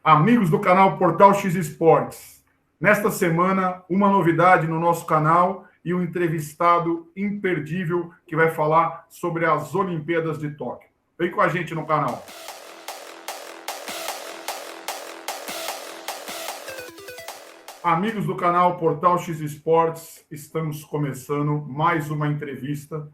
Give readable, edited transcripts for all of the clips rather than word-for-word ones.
Amigos do canal Portal X Esportes, nesta semana, uma novidade no nosso canal e um entrevistado imperdível que vai falar sobre as Olimpíadas de Tóquio. Vem com a gente no canal. Amigos do canal Portal X Esportes, estamos começando mais uma entrevista,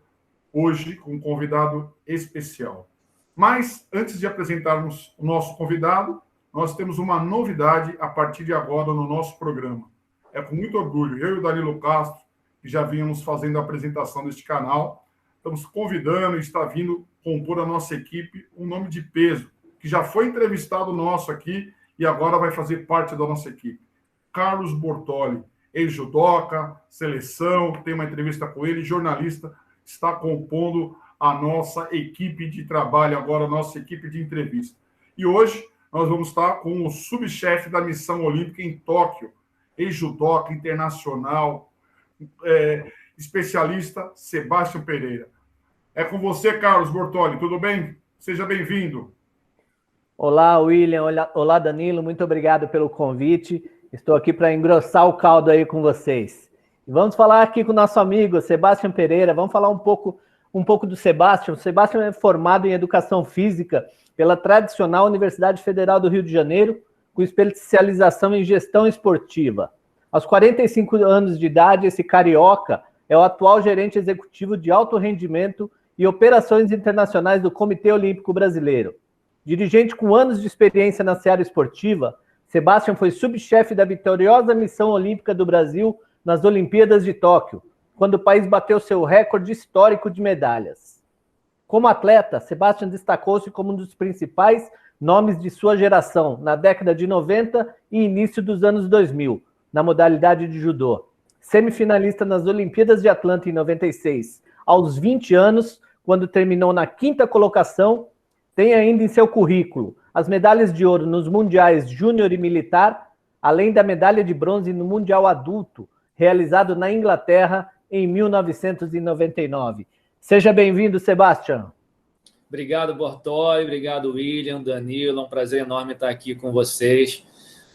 hoje com um convidado especial. Mas, antes de apresentarmos o nosso convidado, nós temos uma novidade a partir de agora no nosso programa. É com muito orgulho, eu e o Danilo Castro, que já vínhamos fazendo a apresentação deste canal, estamos convidando e está vindo compor a nossa equipe um nome de peso, que já foi entrevistado nosso aqui e agora vai fazer parte da nossa equipe. Carlos Bortoli, ex-judoca, seleção, tem uma entrevista com ele, jornalista, está compondo a nossa equipe de trabalho, agora a nossa equipe de entrevista. E hoje nós vamos estar com o subchefe da missão olímpica em Tóquio, ex-judoca internacional, especialista Sebastião Pereira. É com você, Carlos Bortoli, tudo bem? Seja bem-vindo. Olá, William. Olá, Danilo. Muito obrigado pelo convite. Estou aqui para engrossar o caldo aí com vocês. E vamos falar aqui com o nosso amigo Sebastião Pereira. Vamos falar um pouco do Sebastião. O Sebastião é formado em Educação Física pela tradicional Universidade Federal do Rio de Janeiro, com especialização em Gestão Esportiva. Aos 45 anos de idade, esse carioca é o atual gerente executivo de alto rendimento e operações internacionais do Comitê Olímpico Brasileiro. Dirigente com anos de experiência na seara esportiva, Sebastião foi subchefe da vitoriosa missão olímpica do Brasil nas Olimpíadas de Tóquio, quando o país bateu seu recorde histórico de medalhas. Como atleta, Sebastião destacou-se como um dos principais nomes de sua geração na década de 90 e início dos anos 2000, na modalidade de judô. Semifinalista nas Olimpíadas de Atlanta em 96, aos 20 anos, quando terminou na 5ª colocação, tem ainda em seu currículo as medalhas de ouro nos Mundiais Júnior e Militar, além da medalha de bronze no Mundial Adulto, realizado na Inglaterra em 1999. Seja bem-vindo, Sebastião. Obrigado, Bortoli, obrigado, William, Danilo, é um prazer enorme estar aqui com vocês,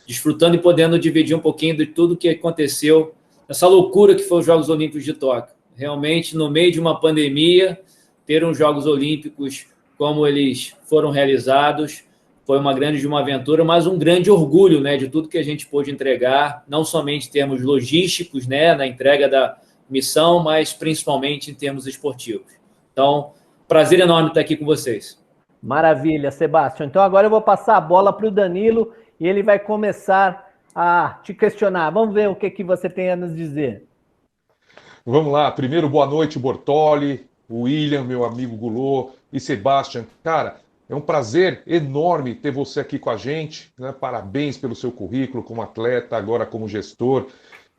desfrutando e podendo dividir um pouquinho de tudo que aconteceu, essa loucura que foi os Jogos Olímpicos de Tóquio. Realmente, no meio de uma pandemia, ter uns Jogos Olímpicos como eles foram realizados, foi uma grande aventura, mas um grande orgulho, né, de tudo que a gente pôde entregar, não somente em termos logísticos, né, na entrega da missão, mas principalmente em termos esportivos. Então, prazer enorme estar aqui com vocês. Maravilha, Sebastião. Então agora eu vou passar a bola para o Danilo e ele vai começar a te questionar. Vamos ver o que você tem a nos dizer. Vamos lá. Primeiro, boa noite, Bortoli, William, meu amigo Gulô e Sebastião. Cara, é um prazer enorme ter você aqui com a gente, né? Parabéns pelo seu currículo como atleta, agora como gestor.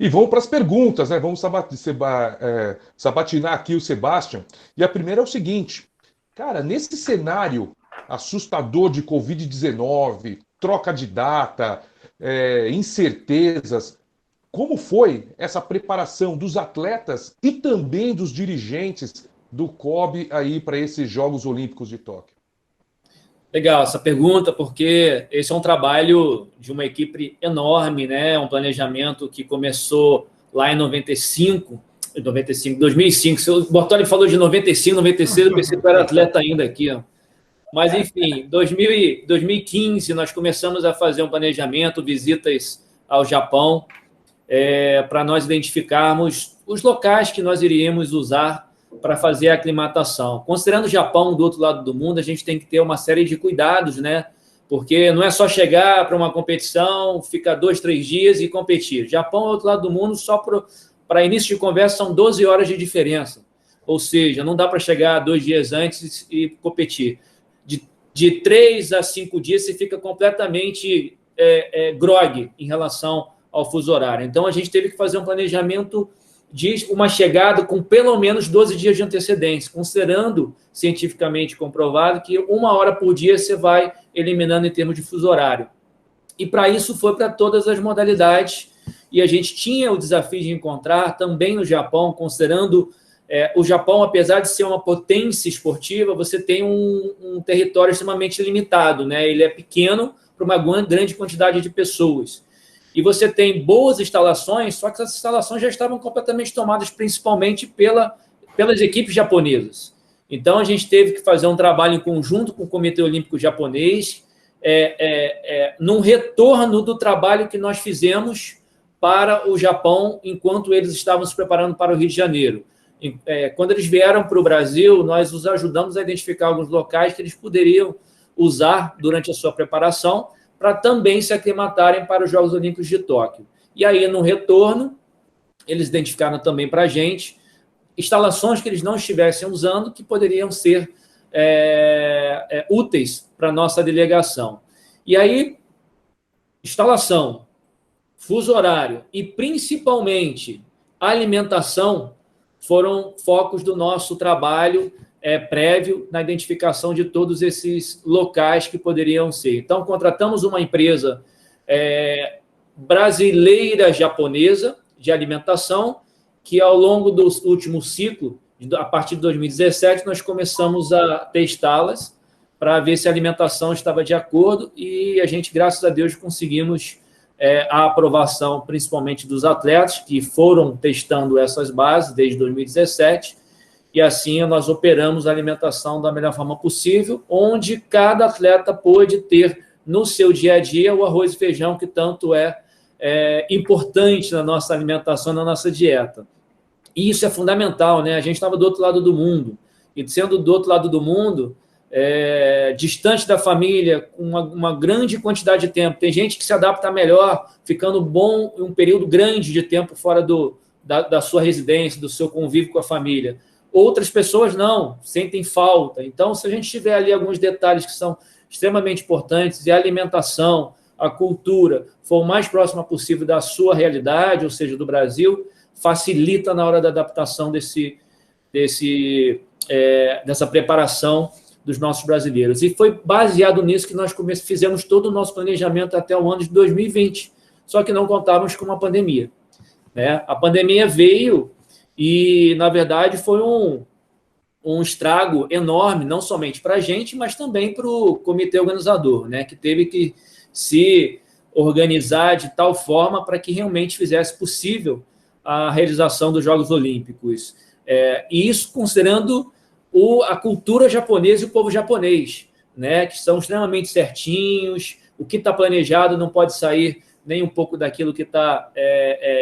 E vamos para as perguntas, né? Vamos sabatinar aqui o Sebastião. E a primeira é o seguinte, cara, nesse cenário assustador de Covid-19, troca de data, incertezas, como foi essa preparação dos atletas e também dos dirigentes do COB aí para esses Jogos Olímpicos de Tóquio? Legal essa pergunta, porque esse é um trabalho de uma equipe enorme, né? Um planejamento que começou lá em 2005. O Bortoli falou de 95, 96, eu pensei que eu era atleta ainda aqui. Ó. Mas, enfim, 2015 nós começamos a fazer um planejamento, visitas ao Japão, para nós identificarmos os locais que nós iríamos usar para fazer a aclimatação. Considerando o Japão do outro lado do mundo, a gente tem que ter uma série de cuidados, né? Porque não é só chegar para uma competição, ficar 2, 3 dias e competir. Japão é outro lado do mundo, só para início de conversa são 12 horas de diferença. Ou seja, não dá para chegar 2 dias antes e competir. De 3 a 5 dias você fica completamente grogue em relação ao fuso horário. Então, a gente teve que fazer um planejamento de uma chegada com pelo menos 12 dias de antecedência, considerando cientificamente comprovado que 1 hora por dia você vai eliminando em termos de fuso horário. E para isso foi para todas as modalidades, e a gente tinha o desafio de encontrar também no Japão, considerando o Japão, apesar de ser uma potência esportiva, você tem um território extremamente limitado, né? Ele é pequeno, para uma grande quantidade de pessoas. E você tem boas instalações, só que essas instalações já estavam completamente tomadas principalmente pelas equipes japonesas. Então, a gente teve que fazer um trabalho em conjunto com o Comitê Olímpico Japonês, num retorno do trabalho que nós fizemos para o Japão enquanto eles estavam se preparando para o Rio de Janeiro. Quando eles vieram para o Brasil, nós os ajudamos a identificar alguns locais que eles poderiam usar durante a sua preparação para também se aclimatarem para os Jogos Olímpicos de Tóquio. E aí, no retorno, eles identificaram também para a gente instalações que eles não estivessem usando que poderiam ser úteis para a nossa delegação. E aí, instalação, fuso horário e, principalmente, alimentação foram focos do nosso trabalho prévio na identificação de todos esses locais que poderiam ser. Então, contratamos uma empresa brasileira-japonesa de alimentação, que ao longo do último ciclo, a partir de 2017, nós começamos a testá-las para ver se a alimentação estava de acordo e a gente, graças a Deus, conseguimos a aprovação, principalmente dos atletas que foram testando essas bases desde 2017, e assim nós operamos a alimentação da melhor forma possível, onde cada atleta pôde ter no seu dia a dia o arroz e feijão, que tanto é importante na nossa alimentação, na nossa dieta. E isso é fundamental, né? A gente estava do outro lado do mundo, e sendo do outro lado do mundo, distante da família, com uma grande quantidade de tempo. Tem gente que se adapta melhor, ficando bom em um período grande de tempo fora da sua residência, do seu convívio com a família. Outras pessoas não, sentem falta. Então, se a gente tiver ali alguns detalhes que são extremamente importantes, e a alimentação, a cultura, for o mais próxima possível da sua realidade, ou seja, do Brasil, facilita na hora da adaptação dessa preparação dos nossos brasileiros. E foi baseado nisso que nós fizemos todo o nosso planejamento até o ano de 2020, só que não contávamos com uma pandemia, né? A pandemia veio e, na verdade, foi um estrago enorme, não somente para a gente, mas também para o comitê organizador, né? Que teve que se organizar de tal forma para que realmente fizesse possível a realização dos Jogos Olímpicos. E isso considerando a cultura japonesa e o povo japonês, né, que são extremamente certinhos, o que está planejado não pode sair nem um pouco daquilo que está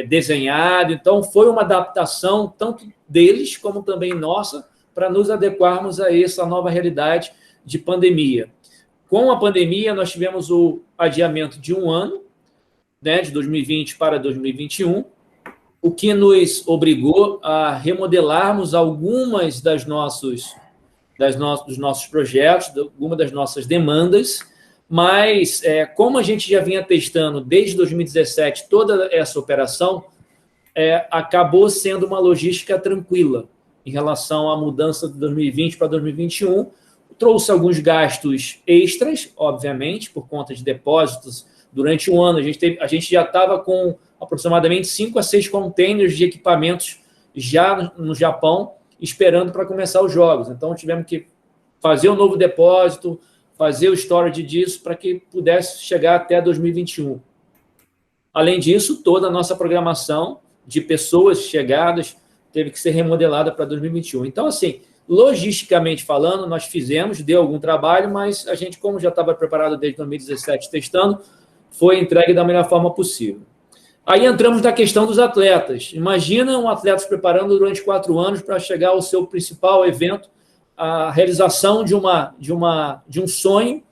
desenhado. Então, foi uma adaptação tanto deles como também nossa para nos adequarmos a essa nova realidade de pandemia. Com a pandemia, nós tivemos o adiamento de um ano, né, de 2020 para 2021, o que nos obrigou a remodelarmos algumas dos nossos projetos, algumas das nossas demandas, mas como a gente já vinha testando desde 2017 toda essa operação, acabou sendo uma logística tranquila em relação à mudança de 2020 para 2021, trouxe alguns gastos extras, obviamente, por conta de depósitos. Durante um ano, a gente já estava com aproximadamente 5 a 6 containers de equipamentos já no Japão, esperando para começar os jogos. Então, tivemos que fazer um novo depósito, fazer o storage disso para que pudesse chegar até 2021. Além disso, toda a nossa programação de pessoas chegadas teve que ser remodelada para 2021. Então, assim, logisticamente falando, nós fizemos, deu algum trabalho, mas a gente, como já estava preparado desde 2017 testando, foi entregue da melhor forma possível. Aí entramos na questão dos atletas. Imagina um atleta se preparando durante 4 anos para chegar ao seu principal evento, a realização de um sonho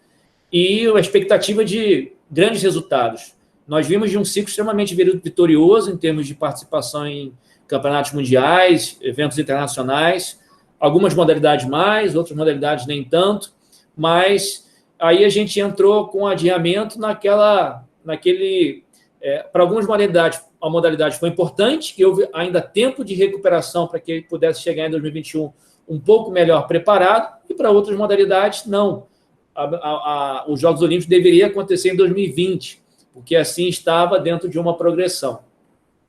e a expectativa de grandes resultados. Nós vimos de um ciclo extremamente vitorioso em termos de participação em campeonatos mundiais, eventos internacionais, algumas modalidades mais, outras modalidades nem tanto, mas aí a gente entrou com adiamento para algumas modalidades, a modalidade foi importante, que houve ainda tempo de recuperação para que ele pudesse chegar em 2021 um pouco melhor preparado, e para outras modalidades, não. Os Jogos Olímpicos deveriam acontecer em 2020, porque assim estava dentro de uma progressão.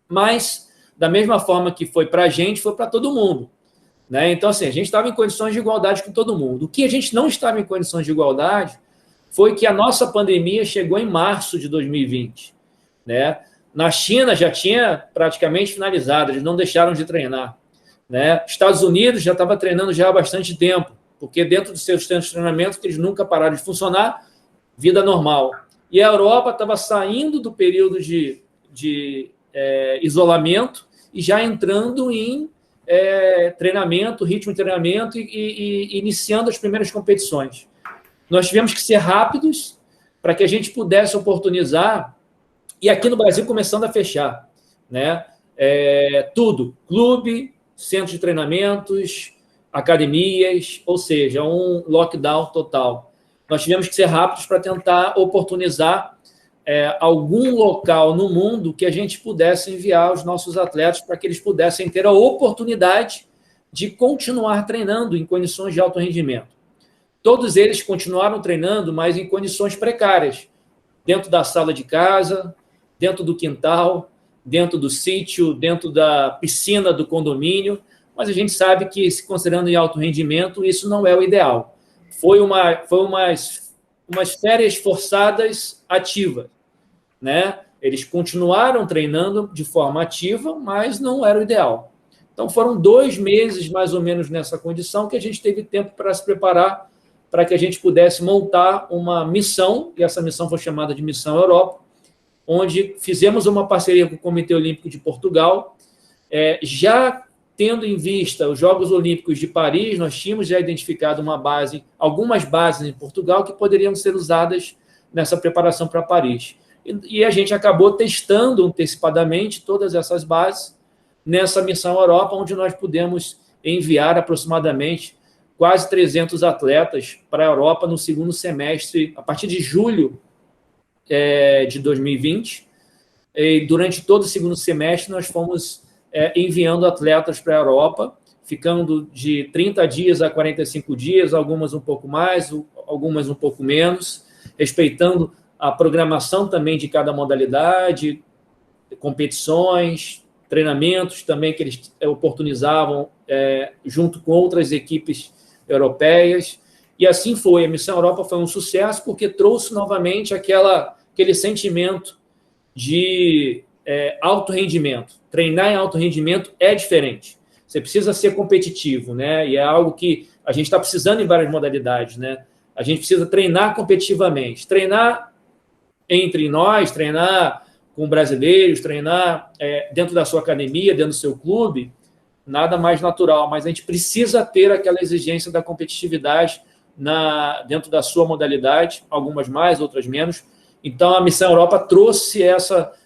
Mas, da mesma forma que foi para a gente, foi para todo mundo, né? Então, assim, a gente estava em condições de igualdade com todo mundo. O que a gente não estava em condições de igualdade foi que a nossa pandemia chegou em março de 2020, né? Na China já tinha praticamente finalizado, eles não deixaram de treinar, né? Estados Unidos já estava treinando já há bastante tempo, porque dentro dos seus centros de treinamento, que eles nunca pararam de funcionar, vida normal. E a Europa estava saindo do período de isolamento e já entrando em treinamento, ritmo de treinamento e iniciando as primeiras competições. Nós tivemos que ser rápidos para que a gente pudesse oportunizar, e aqui no Brasil começando a fechar, né? Tudo, clube, centro de treinamentos, academias, ou seja, um lockdown total. Nós tivemos que ser rápidos para tentar oportunizar algum local no mundo que a gente pudesse enviar os nossos atletas para que eles pudessem ter a oportunidade de continuar treinando em condições de alto rendimento. Todos eles continuaram treinando, mas em condições precárias, dentro da sala de casa, dentro do quintal, dentro do sítio, dentro da piscina do condomínio, mas a gente sabe que, se considerando em alto rendimento, isso não é o ideal. Foi umas férias forçadas ativas, né? Eles continuaram treinando de forma ativa, mas não era o ideal. Então, foram 2 meses, mais ou menos, nessa condição, que a gente teve tempo para se preparar, para que a gente pudesse montar uma missão, e essa missão foi chamada de Missão Europa, onde fizemos uma parceria com o Comitê Olímpico de Portugal, já tendo em vista os Jogos Olímpicos de Paris, nós tínhamos já identificado algumas bases em Portugal que poderiam ser usadas nessa preparação para Paris. E a gente acabou testando antecipadamente todas essas bases nessa Missão Europa, onde nós pudemos enviar aproximadamente quase 300 atletas para a Europa no segundo semestre, a partir de julho de 2020. E durante todo o segundo semestre, nós fomos enviando atletas para a Europa, ficando de 30 dias a 45 dias, algumas um pouco mais, algumas um pouco menos, respeitando a programação também de cada modalidade, competições, treinamentos também que eles oportunizavam junto com outras equipes europeias. E assim foi. A Missão Europa foi um sucesso porque trouxe novamente aquele sentimento de alto rendimento. Treinar em alto rendimento é diferente. Você precisa ser competitivo, né? E é algo que a gente está precisando em várias modalidades, né? A gente precisa treinar competitivamente. Treinar entre nós, treinar com brasileiros, treinar dentro da sua academia, dentro do seu clube, nada mais natural. Mas a gente precisa ter aquela exigência da competitividade dentro da sua modalidade, algumas mais, outras menos. Então, a Missão Europa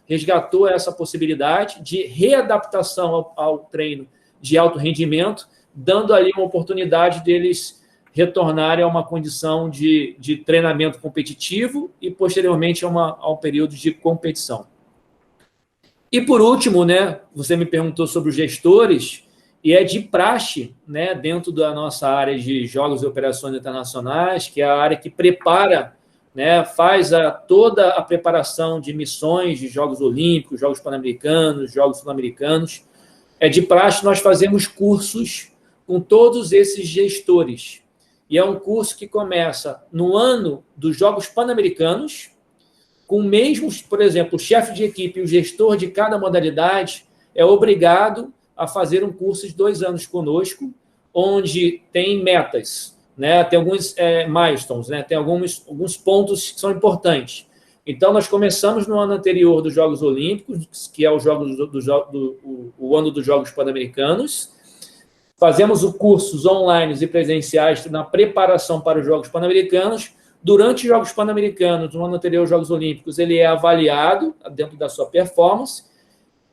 resgatou essa possibilidade de readaptação ao treino de alto rendimento, dando ali uma oportunidade deles retornarem a uma condição de treinamento competitivo e, posteriormente, a um período de competição. E, por último, né, você me perguntou sobre os gestores, e é de praxe, né, dentro da nossa área de jogos e operações internacionais, que é a área que prepara, né, faz toda a preparação de missões de Jogos Olímpicos, Jogos Pan-Americanos, Jogos Sul-Americanos. É de praxe nós fazemos cursos com todos esses gestores. E é um curso que começa no ano dos Jogos Pan-Americanos, com mesmos, por exemplo, o chefe de equipe e o gestor de cada modalidade é obrigado a fazer um curso de 2 anos conosco, onde tem metas, né? Tem alguns milestones, né? Tem alguns pontos que são importantes. Então, nós começamos no ano anterior dos Jogos Olímpicos, que é o ano dos Jogos Pan-Americanos. Fazemos os cursos online e presenciais na preparação para os Jogos Pan-Americanos. Durante os Jogos Pan-Americanos, no ano anterior aos Jogos Olímpicos, ele é avaliado dentro da sua performance.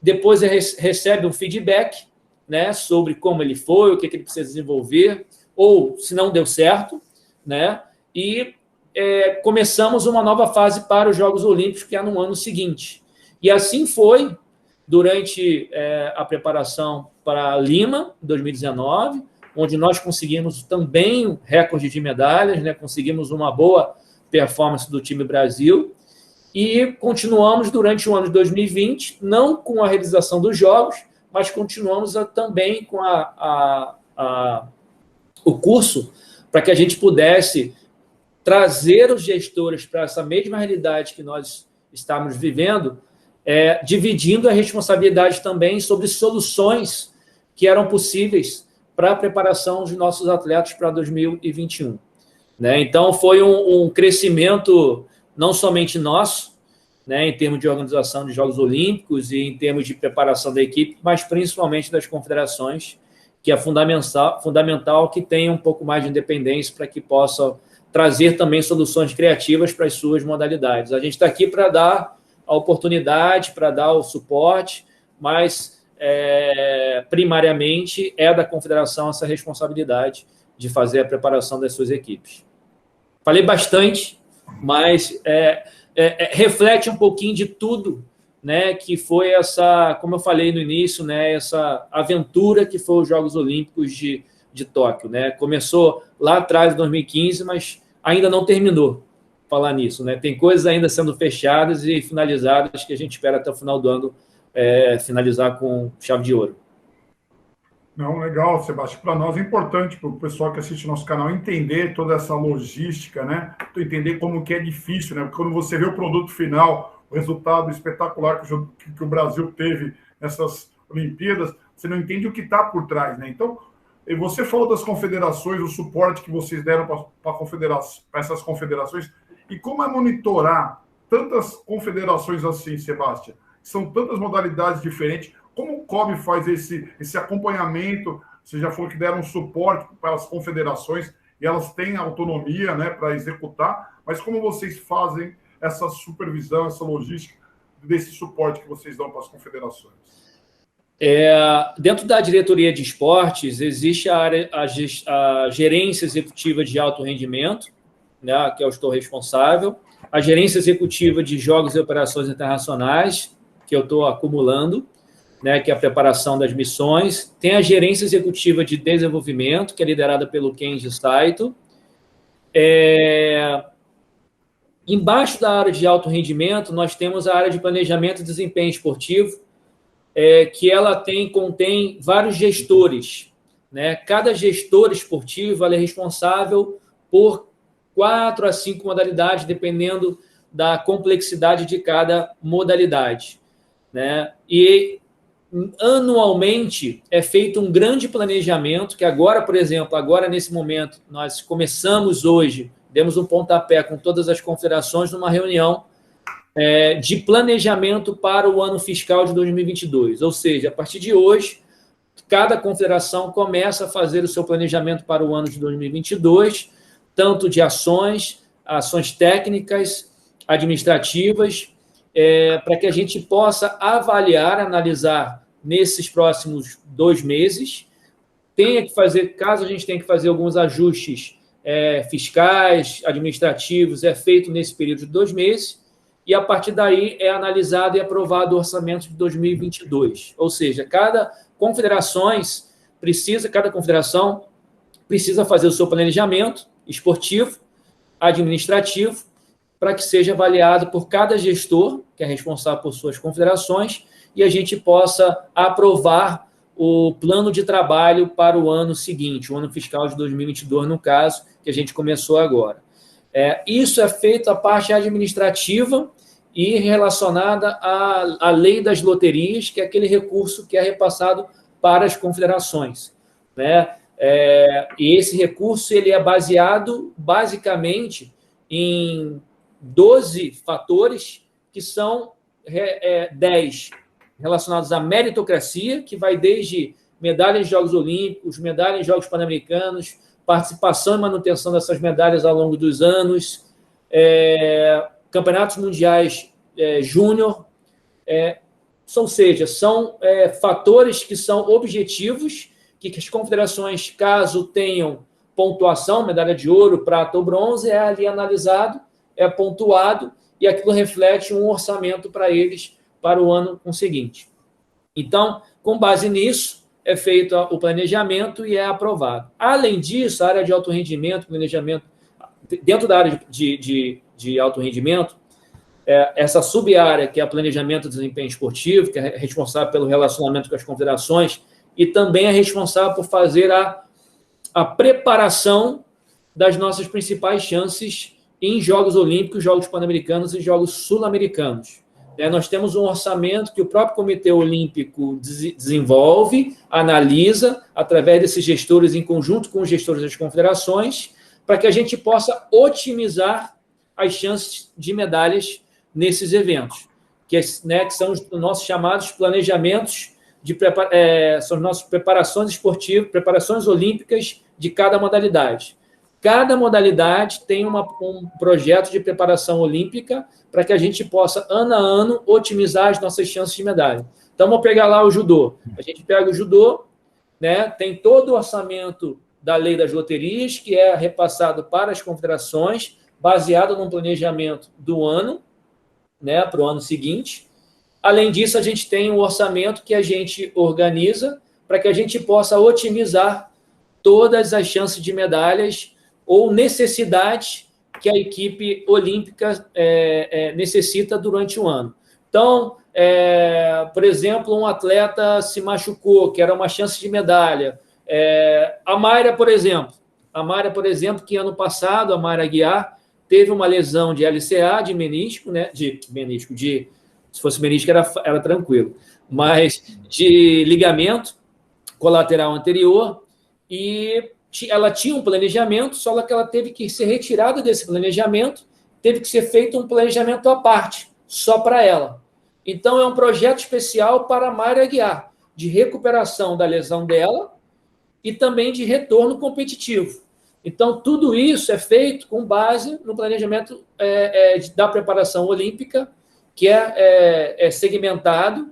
Depois ele recebe um feedback, né, sobre como ele foi, o que ele precisa desenvolver, ou se não deu certo, né? E começamos uma nova fase para os Jogos Olímpicos, que é no ano seguinte. E assim foi durante a preparação para Lima, 2019, onde nós conseguimos também um recorde de medalhas, né? Conseguimos uma boa performance do time Brasil, e continuamos durante o ano de 2020, não com a realização dos Jogos, mas continuamos também com o curso para que a gente pudesse trazer os gestores para essa mesma realidade que nós estamos vivendo, dividindo a responsabilidade também sobre soluções que eram possíveis para a preparação dos nossos atletas para 2021. Né? Então, foi um crescimento não somente nosso, né, em termos de organização de Jogos Olímpicos e em termos de preparação da equipe, mas principalmente das confederações, que é fundamental que tenham um pouco mais de independência para que possam trazer também soluções criativas para as suas modalidades. A gente está aqui para dar a oportunidade, para dar o suporte, mas primariamente é da confederação essa responsabilidade de fazer a preparação das suas equipes. Falei bastante, mas reflete um pouquinho de tudo, né, que foi essa, como eu falei no início, né, essa aventura que foi os Jogos Olímpicos de Tóquio. Né? Começou lá atrás, em 2015, mas ainda não terminou, falar nisso. Né? Tem coisas ainda sendo fechadas e finalizadas que a gente espera até o final do ano finalizar com chave de ouro. Não, legal, Sebastião. Para nós é importante, para o pessoal que assiste nosso canal, entender toda essa logística, né? Entender como que é difícil, né? Porque quando você vê o produto final, o resultado espetacular que o Brasil teve nessas Olimpíadas, você não entende o que está por trás, né? Então, você falou das confederações, o suporte que vocês deram para essas confederações, e como é monitorar tantas confederações assim, Sebastião? São tantas modalidades diferentes. Como o COB faz esse acompanhamento? Você já falou que deram suporte para as confederações e elas têm autonomia, né, para executar, mas como vocês fazem essa supervisão, essa logística desse suporte que vocês dão para as confederações? Dentro da diretoria de esportes, existe a gerência executiva de alto rendimento, né, que eu estou responsável, a gerência executiva de jogos e operações internacionais, que eu estou acumulando, né, que é a preparação das missões. Tem a gerência executiva de desenvolvimento, que é liderada pelo Kenji Saito. Embaixo da área de alto rendimento, nós temos a área de planejamento e desempenho esportivo, que ela contém vários gestores. Né? Cada gestor esportivo é responsável por 4 a 5 modalidades, dependendo da complexidade de cada modalidade. Né? E anualmente é feito um grande planejamento, que agora, por exemplo, nesse momento, nós começamos hoje, demos um pontapé com todas as confederações numa reunião de planejamento para o ano fiscal de 2022. Ou seja, a partir de hoje, cada confederação começa a fazer o seu planejamento para o ano de 2022, tanto de ações técnicas, administrativas, para que a gente possa avaliar, analisar nesses próximos 2 meses. Caso a gente tenha que fazer alguns ajustes fiscais, administrativos, é feito nesse período de 2 meses, e a partir daí é analisado e aprovado o orçamento de 2022. Ou seja, cada confederação precisa fazer o seu planejamento esportivo, administrativo, para que seja avaliado por cada gestor, que é responsável por suas confederações, e a gente possa aprovar o plano de trabalho para o ano seguinte, o ano fiscal de 2022, no caso, que a gente começou agora. Isso é feito a parte administrativa e relacionada à lei das loterias, que é aquele recurso que é repassado para as confederações. Né? E esse recurso ele é baseado, basicamente, em 12 fatores, que são 10 relacionados à meritocracia, que vai desde medalhas de Jogos Olímpicos, medalhas de Jogos Pan-Americanos, participação e manutenção dessas medalhas ao longo dos anos, campeonatos mundiais júnior, ou seja, são fatores que são objetivos, que as confederações, caso tenham pontuação, medalha de ouro, prata ou bronze, é ali analisado, é pontuado, e aquilo reflete um orçamento para eles para o ano seguinte. Então, com base nisso, é feito o planejamento e é aprovado. Além disso, a área de alto rendimento, planejamento, dentro da área de alto rendimento, essa sub-área, que é o planejamento e desempenho esportivo, que é responsável pelo relacionamento com as confederações, e também é responsável por fazer a preparação das nossas principais chances em Jogos Olímpicos, Jogos Pan-Americanos e Jogos Sul-Americanos. Nós temos um orçamento que o próprio Comitê Olímpico desenvolve, analisa, através desses gestores, em conjunto com os gestores das confederações, para que a gente possa otimizar as chances de medalhas nesses eventos, que são os nossos chamados planejamentos, são as nossas preparações esportivas, preparações olímpicas de cada modalidade. Cada modalidade tem um projeto de preparação olímpica para que a gente possa, ano a ano, otimizar as nossas chances de medalha. Então, vamos pegar lá o judô. A gente pega o judô, tem todo o orçamento da lei das loterias, que é repassado para as confederações, baseado num planejamento do ano, para o ano seguinte. Além disso, a gente tem um orçamento que a gente organiza para que a gente possa otimizar todas as chances de medalhas ou necessidades que a equipe olímpica necessita durante o ano. Então, por exemplo, um atleta se machucou, que era uma chance de medalha. A Mayra, por exemplo, que ano passado, a Mayra Aguiar, teve uma lesão de LCA, de menisco, se fosse menisco era tranquilo, mas de ligamento colateral anterior, e ela tinha um planejamento, só que ela teve que ser retirada desse planejamento, teve que ser feito um planejamento à parte, só para ela. Então, é um projeto especial para a Mayra Aguiar, de recuperação da lesão dela e também de retorno competitivo. Então, tudo isso é feito com base no planejamento da preparação olímpica, que é segmentado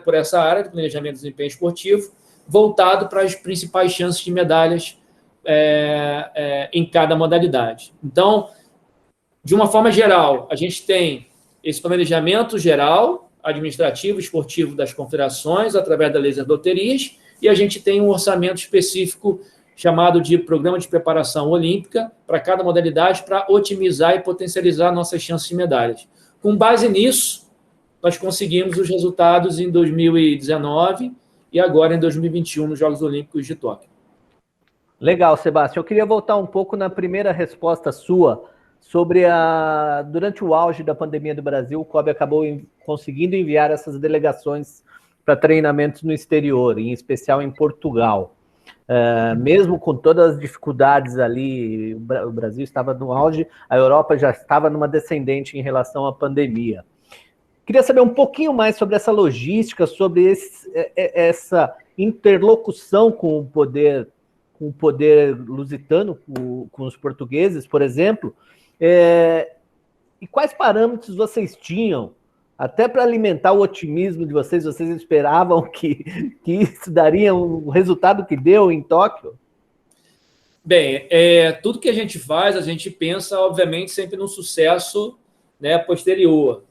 por essa área de planejamento de desempenho esportivo, voltado para as principais chances de medalhas em cada modalidade. Então, de uma forma geral, a gente tem esse planejamento geral, administrativo, esportivo das confederações, através da lei das loterias, e a gente tem um orçamento específico chamado de Programa de Preparação Olímpica para cada modalidade, para otimizar e potencializar nossas chances de medalhas. Com base nisso, nós conseguimos os resultados em 2019 e agora em 2021 nos Jogos Olímpicos de Tóquio. Legal, Sebastião. Eu queria voltar um pouco na primeira resposta sua sobre durante o auge da pandemia do Brasil, o COB acabou conseguindo enviar essas delegações para treinamentos no exterior, em especial em Portugal. Mesmo com todas as dificuldades ali, o Brasil estava no auge, a Europa já estava numa descendente em relação à pandemia. Queria saber um pouquinho mais sobre essa logística, sobre essa interlocução com o poder lusitano, com os portugueses, por exemplo, e quais parâmetros vocês tinham, até para alimentar o otimismo de vocês? Vocês esperavam que isso daria o resultado que deu em Tóquio? Bem, tudo que a gente faz, a gente pensa, obviamente, sempre no sucesso posterior.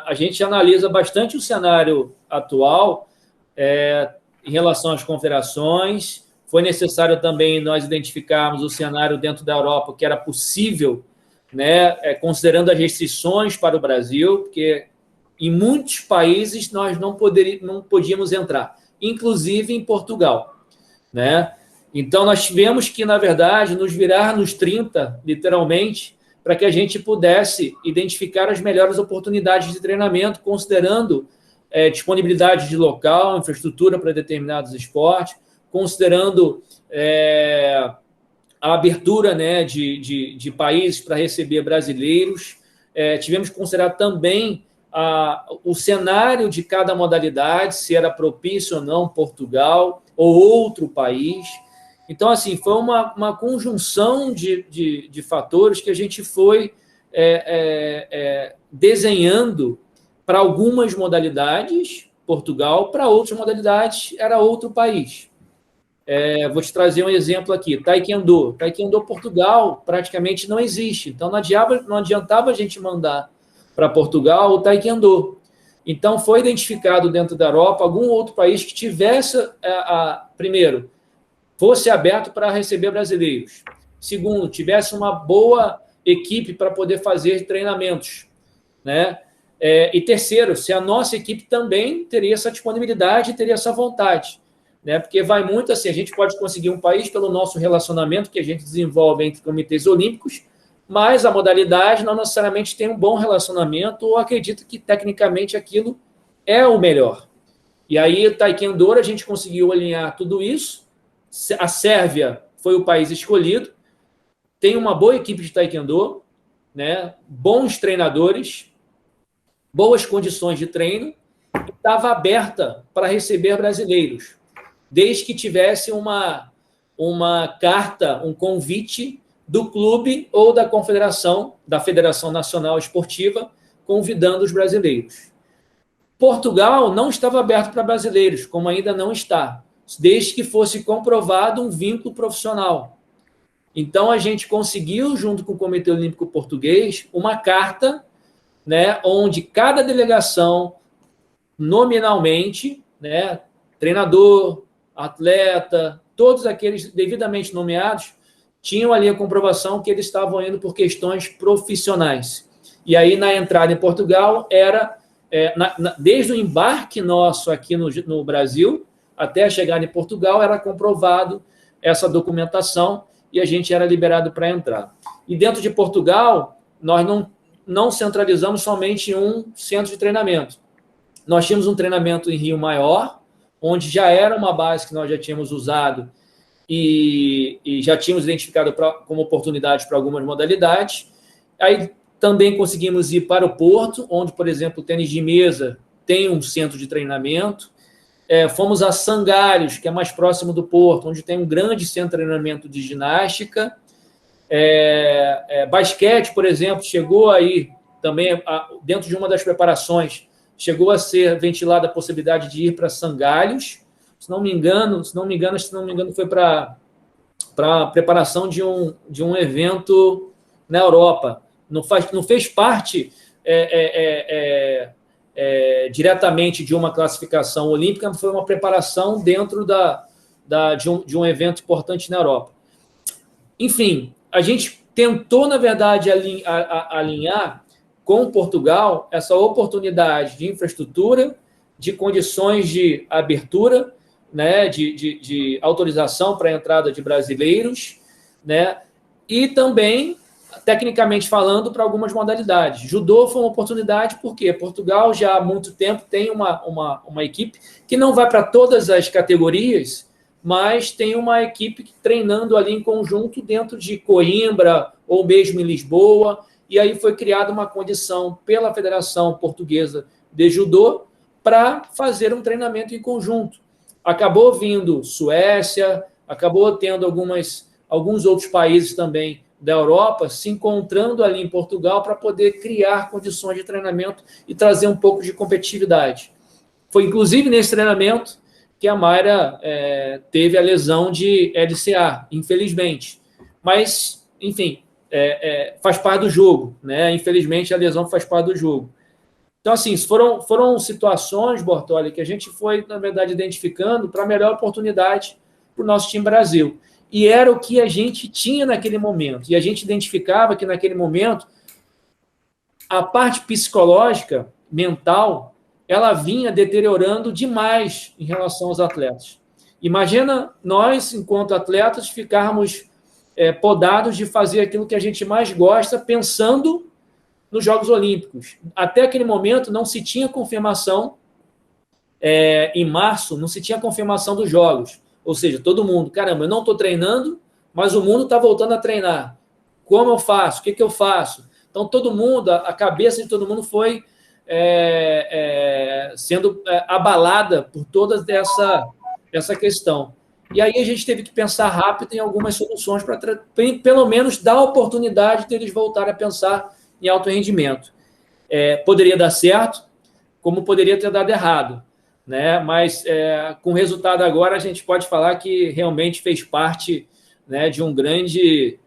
A gente analisa bastante o cenário atual em relação às confederações. Foi necessário também nós identificarmos o cenário dentro da Europa que era possível, considerando as restrições para o Brasil, porque em muitos países nós não podíamos entrar, inclusive em Portugal. Então, nós tivemos que, na verdade, nos virar nos 30, literalmente, para que a gente pudesse identificar as melhores oportunidades de treinamento, considerando disponibilidade de local, infraestrutura para determinados esportes, considerando a abertura de países para receber brasileiros. Tivemos que considerar também o cenário de cada modalidade, se era propício ou não Portugal ou outro país. Então, assim, foi uma conjunção de fatores que a gente foi desenhando para algumas modalidades, Portugal, para outras modalidades, era outro país. Vou te trazer um exemplo aqui, Taekwondo. Taekwondo Portugal praticamente não existe, então não adiantava a gente mandar para Portugal o Taekwondo. Então foi identificado dentro da Europa algum outro país que tivesse, primeiro, fosse aberto para receber brasileiros. Segundo, tivesse uma boa equipe para poder fazer treinamentos. E terceiro, se a nossa equipe também teria essa disponibilidade, teria essa vontade. né? Porque vai muito assim, a gente pode conseguir um país pelo nosso relacionamento que a gente desenvolve entre comitês olímpicos, mas a modalidade não necessariamente tem um bom relacionamento ou acredita que tecnicamente aquilo é o melhor. E aí, Taekwondo, a gente conseguiu alinhar tudo isso. A Sérvia foi o país escolhido, tem uma boa equipe de Taekwondo, né? Bons treinadores, boas condições de treino, e estava aberta para receber brasileiros, desde que tivesse uma carta, um convite do clube ou da confederação, da Federação Nacional Esportiva, convidando os brasileiros. Portugal não estava aberto para brasileiros, como ainda não está, desde que fosse comprovado um vínculo profissional. Então, a gente conseguiu, junto com o Comitê Olímpico Português, uma carta, né, onde cada delegação, nominalmente, né, treinador, atleta, todos aqueles devidamente nomeados, tinham ali a comprovação que eles estavam indo por questões profissionais. E aí, na entrada em Portugal, era, desde o embarque nosso aqui no Brasil, até a chegada em Portugal, era comprovado essa documentação e a gente era liberado para entrar. E dentro de Portugal, nós não centralizamos somente em um centro de treinamento. Nós tínhamos um treinamento em Rio Maior, onde já era uma base que nós já tínhamos usado e já tínhamos identificado como oportunidade para algumas modalidades. Aí também conseguimos ir para o Porto, onde, por exemplo, o tênis de mesa tem um centro de treinamento. Fomos a Sangalhos, que é mais próximo do Porto, onde tem um grande centro de treinamento de ginástica. Basquete, por exemplo, chegou aí também, dentro de uma das preparações, chegou a ser ventilada a possibilidade de ir para Sangalhos. Se não me engano, foi para a preparação de um evento na Europa. Não fez parte diretamente de uma classificação olímpica, foi uma preparação dentro de um evento importante na Europa. Enfim, a gente tentou, na verdade, alinhar com Portugal essa oportunidade de infraestrutura, de condições de abertura, né, de autorização para a entrada de brasileiros, né, e também, tecnicamente falando, para algumas modalidades. Judô foi uma oportunidade porque Portugal já há muito tempo tem uma equipe que não vai para todas as categorias, mas tem uma equipe treinando ali em conjunto dentro de Coimbra ou mesmo em Lisboa, e aí foi criada uma condição pela Federação Portuguesa de Judô para fazer um treinamento em conjunto. Acabou vindo Suécia, acabou tendo alguns outros países também da Europa se encontrando ali em Portugal para poder criar condições de treinamento e trazer um pouco de competitividade. Foi, inclusive, nesse treinamento que a Mayra teve a lesão de LCA, infelizmente. Mas, enfim, faz parte do jogo, né? Infelizmente, a lesão faz parte do jogo. Então, assim, foram situações, Bortoli, que a gente foi, na verdade, identificando para a melhor oportunidade para o nosso time Brasil. E era o que a gente tinha naquele momento. E a gente identificava que, naquele momento, a parte psicológica, mental, ela vinha deteriorando demais em relação aos atletas. Imagina nós, enquanto atletas, ficarmos podados de fazer aquilo que a gente mais gosta, pensando nos Jogos Olímpicos. Até aquele momento não se tinha confirmação, em março, não se tinha confirmação dos Jogos. Ou seja, todo mundo, caramba, eu não estou treinando, mas o mundo está voltando a treinar. Como eu faço? O que eu faço? Então, todo mundo, a cabeça de todo mundo foi sendo abalada por toda essa questão. E aí a gente teve que pensar rápido em algumas soluções para, pelo menos, dar a oportunidade deles voltarem a pensar em alto rendimento. Poderia dar certo, como poderia ter dado errado, né? Mas com o resultado agora a gente pode falar que realmente fez parte, né, de um grande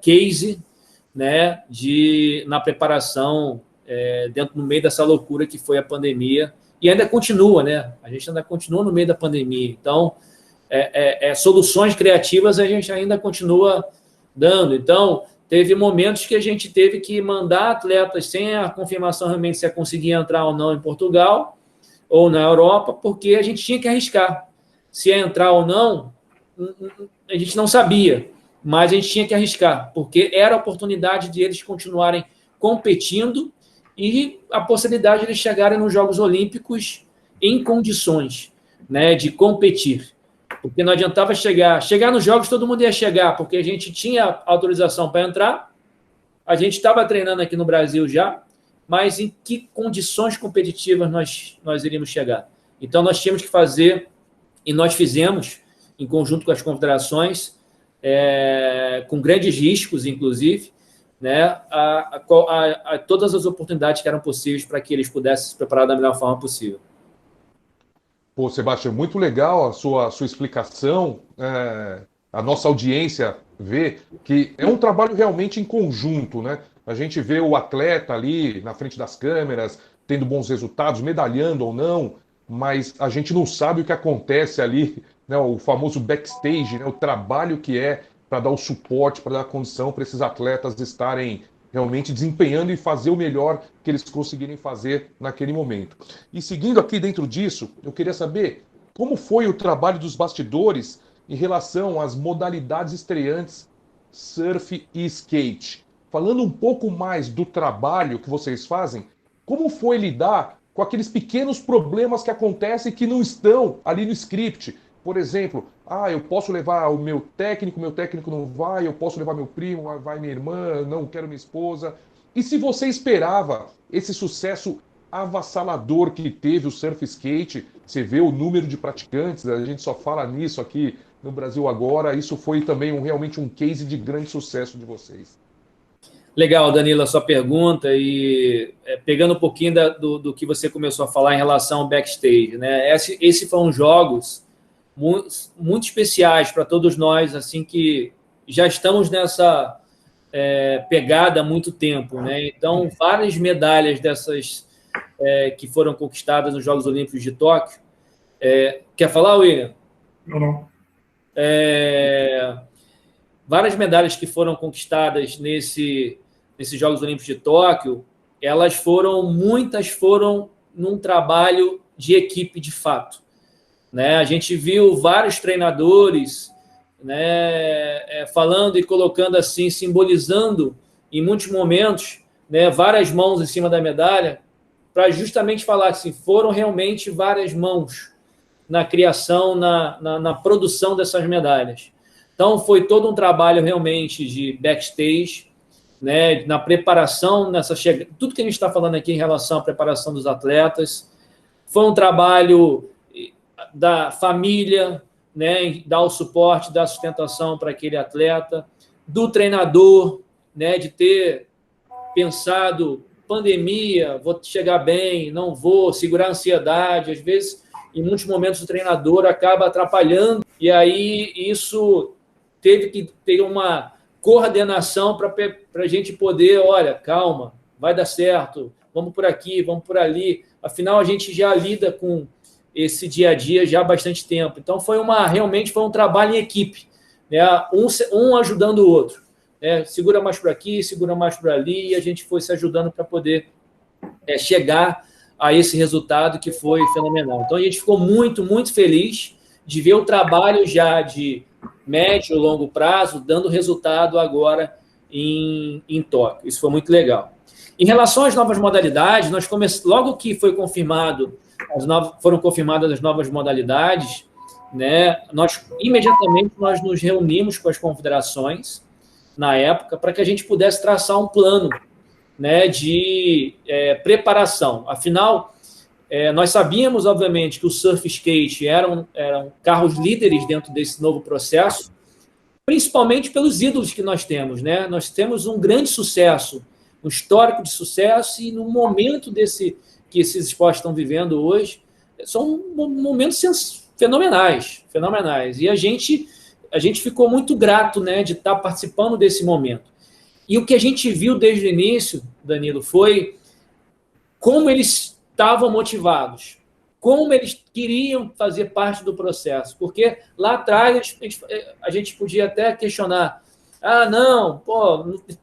case, né, na preparação no meio dessa loucura que foi a pandemia, e ainda continua, né? A gente ainda continua no meio da pandemia, então soluções criativas a gente ainda continua dando. Então, teve momentos que a gente teve que mandar atletas sem a confirmação realmente se ia conseguir entrar ou não em Portugal ou na Europa, porque a gente tinha que arriscar. Se ia entrar ou não, a gente não sabia, mas a gente tinha que arriscar, porque era a oportunidade de eles continuarem competindo e a possibilidade de eles chegarem nos Jogos Olímpicos em condições, né, de competir. Porque não adiantava chegar nos Jogos, todo mundo ia chegar, porque a gente tinha autorização para entrar, a gente estava treinando aqui no Brasil já, mas em que condições competitivas nós iríamos chegar? Então, nós tínhamos que fazer, e nós fizemos, em conjunto com as confederações, com grandes riscos, inclusive, né, a todas as oportunidades que eram possíveis para que eles pudessem se preparar da melhor forma possível. Pô, Sebastião, muito legal a sua explicação. A nossa audiência vê que é um trabalho realmente em conjunto, né? A gente vê o atleta ali na frente das câmeras, tendo bons resultados, medalhando ou não, mas a gente não sabe o que acontece ali, né? O famoso backstage, né? O trabalho que é para dar o suporte, para dar a condição para esses atletas estarem realmente desempenhando e fazer o melhor que eles conseguirem fazer naquele momento. E seguindo aqui dentro disso, eu queria saber como foi o trabalho dos bastidores em relação às modalidades estreantes surf e skate. Falando um pouco mais do trabalho que vocês fazem, como foi lidar com aqueles pequenos problemas que acontecem que não estão ali no script? Por exemplo, eu posso levar o meu técnico não vai, eu posso levar meu primo, vai minha irmã, não quero minha esposa. E se você esperava esse sucesso avassalador que teve o surf skate, você vê o número de praticantes, a gente só fala nisso aqui no Brasil agora, isso foi também realmente um case de grande sucesso de vocês. Legal, Danilo, a sua pergunta, e pegando um pouquinho do que você começou a falar em relação ao backstage, né? Esse foram jogos muito especiais para todos nós, assim, que já estamos nessa pegada há muito tempo, né? Então, várias medalhas dessas que foram conquistadas nos Jogos Olímpicos de Tóquio. Quer falar, William? Não. Várias medalhas que foram conquistadas nesses Jogos Olímpicos de Tóquio, muitas foram num trabalho de equipe de fato, né? A gente viu vários treinadores, né, falando e colocando assim, simbolizando em muitos momentos, né, várias mãos em cima da medalha, para justamente falar assim, foram realmente várias mãos na criação, na produção dessas medalhas. Então, foi todo um trabalho realmente de backstage, né, na preparação, tudo que a gente está falando aqui em relação à preparação dos atletas. Foi um trabalho da família, né, dar o suporte, dar sustentação para aquele atleta, do treinador, né, de ter pensado, pandemia, vou chegar bem, não vou, segurar a ansiedade. Às vezes, em muitos momentos, o treinador acaba atrapalhando, e aí isso teve que ter uma coordenação para a gente poder, olha, calma, vai dar certo, vamos por aqui, vamos por ali. Afinal, a gente já lida com esse dia a dia já há bastante tempo. Então, realmente foi um trabalho em equipe, né? Um ajudando o outro, né? Segura mais por aqui, segura mais por ali, e a gente foi se ajudando para poder chegar a esse resultado que foi fenomenal. Então, a gente ficou muito, muito feliz de ver o trabalho já de médio e longo prazo dando resultado agora em Tóquio. Isso foi muito legal. Em relação às novas modalidades, logo que foi foram confirmadas as novas modalidades, né, imediatamente nós nos reunimos com as confederações na época para que a gente pudesse traçar um plano, né, de preparação. Afinal, nós sabíamos, obviamente, que o surf skate eram carros líderes dentro desse novo processo, principalmente pelos ídolos que nós temos, né? Nós temos um grande sucesso, um histórico de sucesso, e no momento que esses esportes estão vivendo hoje, são momentos fenomenais. E a gente ficou muito grato, né, de estar participando desse momento. E o que a gente viu desde o início, Danilo, foi como eles estavam motivados, como eles queriam fazer parte do processo. Porque lá atrás a gente podia até questionar, não,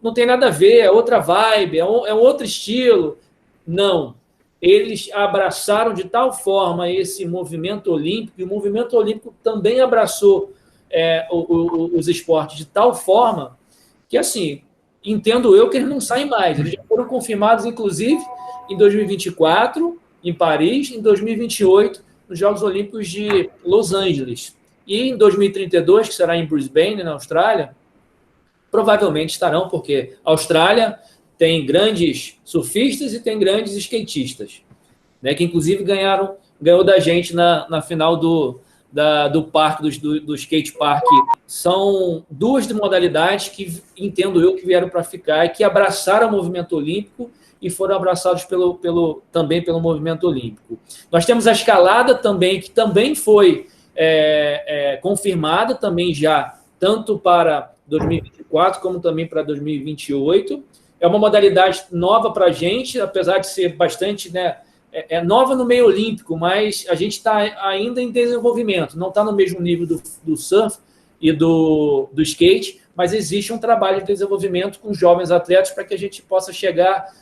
não tem nada a ver, é outra vibe, é um outro estilo. Não. eles abraçaram de tal forma esse movimento olímpico, e o movimento olímpico também abraçou os esportes de tal forma que, assim, entendo eu que eles não saem mais. Eles já foram confirmados, inclusive, em 2024, em Paris, em 2028, nos Jogos Olímpicos de Los Angeles. E em 2032, que será em Brisbane, na Austrália, provavelmente estarão, porque a Austrália tem grandes surfistas e tem grandes skatistas, né, que inclusive ganhou da gente na final do parque, do skate park. São duas modalidades que, entendo eu, que vieram para ficar e que abraçaram o movimento olímpico e foram abraçados também pelo movimento olímpico. Nós temos a escalada também, que também foi confirmada também já, tanto para 2024 como também para 2028. É uma modalidade nova para a gente, apesar de ser bastante, né, nova no meio olímpico, mas a gente está ainda em desenvolvimento, não está no mesmo nível do surf e do skate, mas existe um trabalho de desenvolvimento com jovens atletas para que a gente possa chegar.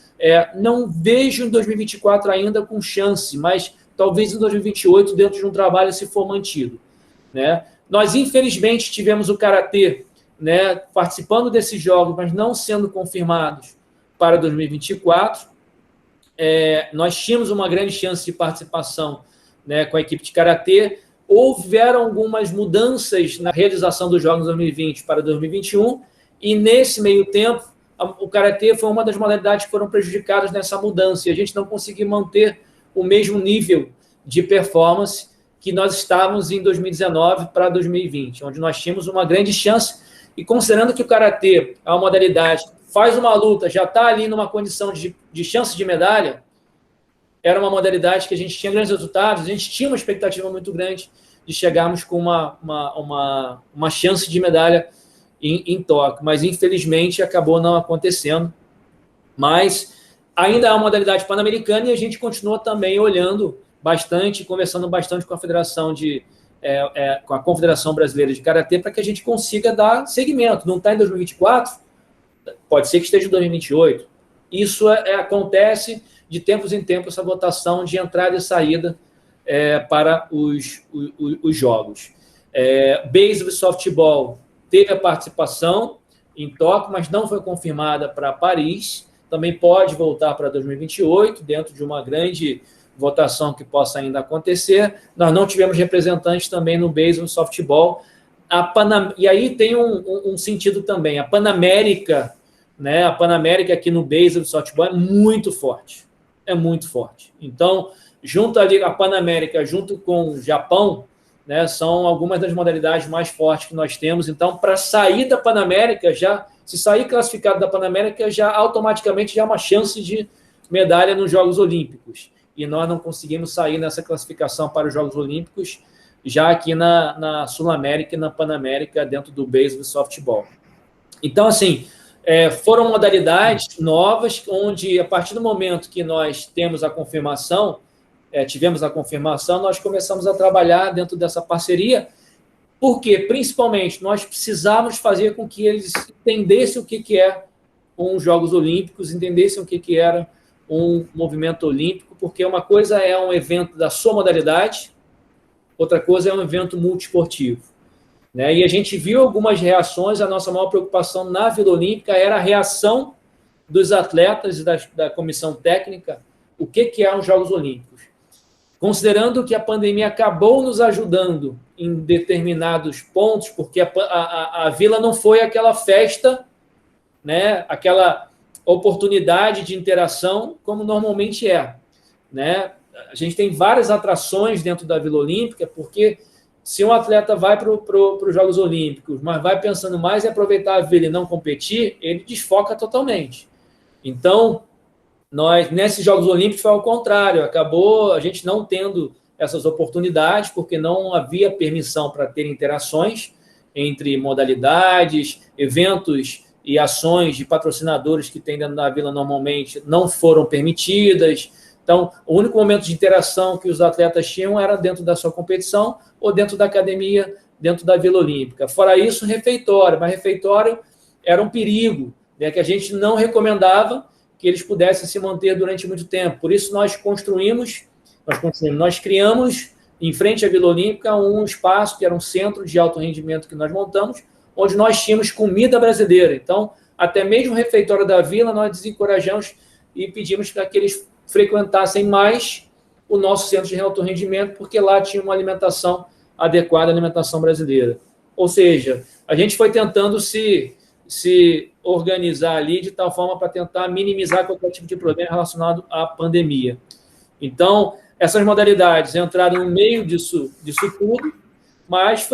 Não vejo em 2024 ainda com chance, mas talvez em 2028, dentro de um trabalho, se for mantido, né? Nós, infelizmente, tivemos o karatê, né, participando desses jogos, mas não sendo confirmados para 2024. Nós tínhamos uma grande chance de participação, né, com a equipe de karatê. Houveram algumas mudanças na realização dos Jogos 2020 para 2021, e nesse meio tempo, o karatê foi uma das modalidades que foram prejudicadas nessa mudança, e a gente não conseguiu manter o mesmo nível de performance que nós estávamos em 2019 para 2020, onde nós tínhamos uma grande chance. E considerando que o karatê é uma modalidade, faz uma luta, já está ali numa condição de chance de medalha, era uma modalidade que a gente tinha grandes resultados, a gente tinha uma expectativa muito grande de chegarmos com uma chance de medalha em Tóquio, mas infelizmente acabou não acontecendo. Mas ainda é uma modalidade pan-americana e a gente continua também olhando bastante, conversando bastante com a Federação com a Confederação Brasileira de Karatê, para que a gente consiga dar seguimento. Não está em 2024, pode ser que esteja em 2028. Isso acontece de tempos em tempos, essa votação de entrada e saída para os jogos. Beisebol e softball teve a participação em Tóquio, mas não foi confirmada para Paris. Também pode voltar para 2028, dentro de uma grande votação que possa ainda acontecer. Nós não tivemos representantes também no beisebol e softball. E aí tem um sentido também. A Panamérica, né? A Panamérica aqui no beisebol e softball é muito forte. É muito forte. Então, junto ali a Panamérica, junto com o Japão, né, são algumas das modalidades mais fortes que nós temos. Então, para sair da Panamérica, se sair classificado da Panamérica, já automaticamente já é uma chance de medalha nos Jogos Olímpicos. E nós não conseguimos sair nessa classificação para os Jogos Olímpicos, já aqui na Sul-América e na Panamérica, dentro do beisebol e softball. Então, assim, foram modalidades novas, onde, a partir do momento que nós tivemos a confirmação, nós começamos a trabalhar dentro dessa parceria, porque, principalmente, nós precisávamos fazer com que eles entendessem o que é um Jogos Olímpicos, entendessem o que era um movimento olímpico, porque uma coisa é um evento da sua modalidade, outra coisa é um evento multiesportivo, né? E a gente viu algumas reações. A nossa maior preocupação na Vila Olímpica era a reação dos atletas e da comissão técnica, o que é os Jogos Olímpicos. Considerando que a pandemia acabou nos ajudando em determinados pontos, porque a Vila não foi aquela festa, né, aquela oportunidade de interação como normalmente né? A gente tem várias atrações dentro da Vila Olímpica, porque se um atleta vai para os Jogos Olímpicos, mas vai pensando mais em aproveitar a Vila e não competir, ele desfoca totalmente. Então, nesses Jogos Olímpicos foi ao contrário, acabou a gente não tendo essas oportunidades, porque não havia permissão para ter interações entre modalidades, eventos e ações de patrocinadores que tem dentro da Vila normalmente não foram permitidas. Então, o único momento de interação que os atletas tinham era dentro da sua competição ou dentro da academia, dentro da Vila Olímpica. Fora isso, refeitório. Mas refeitório era um perigo, né, que a gente não recomendava, que eles pudessem se manter durante muito tempo. Por isso, nós criamos, em frente à Vila Olímpica, um espaço que era um centro de alto rendimento que nós montamos, onde nós tínhamos comida brasileira. Então, até mesmo o refeitório da Vila, nós desencorajamos e pedimos para que eles frequentassem mais o nosso centro de alto rendimento, porque lá tinha uma alimentação adequada à alimentação brasileira. Ou seja, a gente foi tentando se organizar ali de tal forma para tentar minimizar qualquer tipo de problema relacionado à pandemia. Então, essas modalidades entraram no meio disso tudo, mas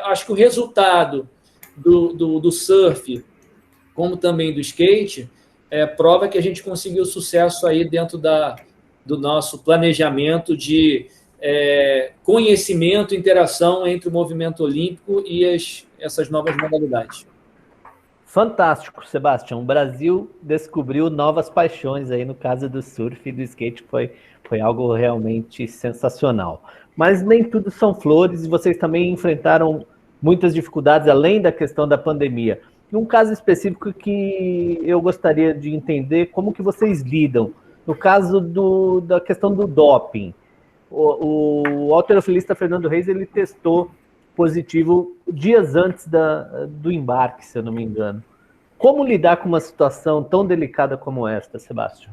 acho que o resultado do surf, como também do skate, prova que a gente conseguiu sucesso aí dentro do nosso planejamento de conhecimento e interação entre o movimento olímpico e essas novas modalidades. Fantástico, Sebastião. O Brasil descobriu novas paixões aí no caso do surf e do skate, foi algo realmente sensacional. Mas nem tudo são flores e vocês também enfrentaram muitas dificuldades além da questão da pandemia. E um caso específico que eu gostaria de entender como que vocês lidam, no caso da questão do doping. O halterofilista Fernando Reis, ele testou positivo dias antes do embarque, se eu não me engano. Como lidar com uma situação tão delicada como esta, Sebastião?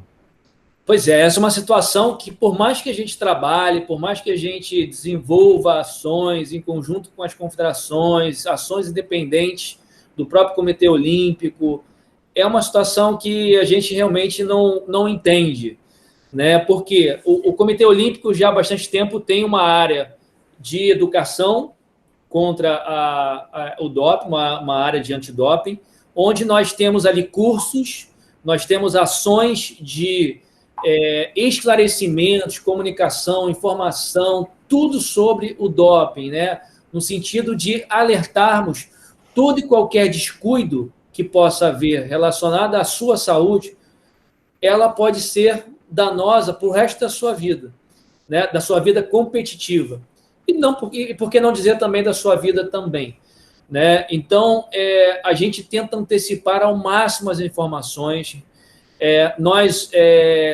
Pois é, essa é uma situação que, por mais que a gente trabalhe, por mais que a gente desenvolva ações em conjunto com as confederações, ações independentes do próprio Comitê Olímpico, é uma situação que a gente realmente não entende, né? Porque o Comitê Olímpico já há bastante tempo tem uma área de educação contra o doping, uma área de antidoping, onde nós temos ali cursos, nós temos ações de esclarecimentos, comunicação, informação, tudo sobre o doping, né? No sentido de alertarmos todo e qualquer descuido que possa haver relacionado à sua saúde, ela pode ser danosa para o resto da sua vida, né? Da sua vida competitiva. E por que não dizer também da sua vida também, né? Então, a gente tenta antecipar ao máximo as informações. Nós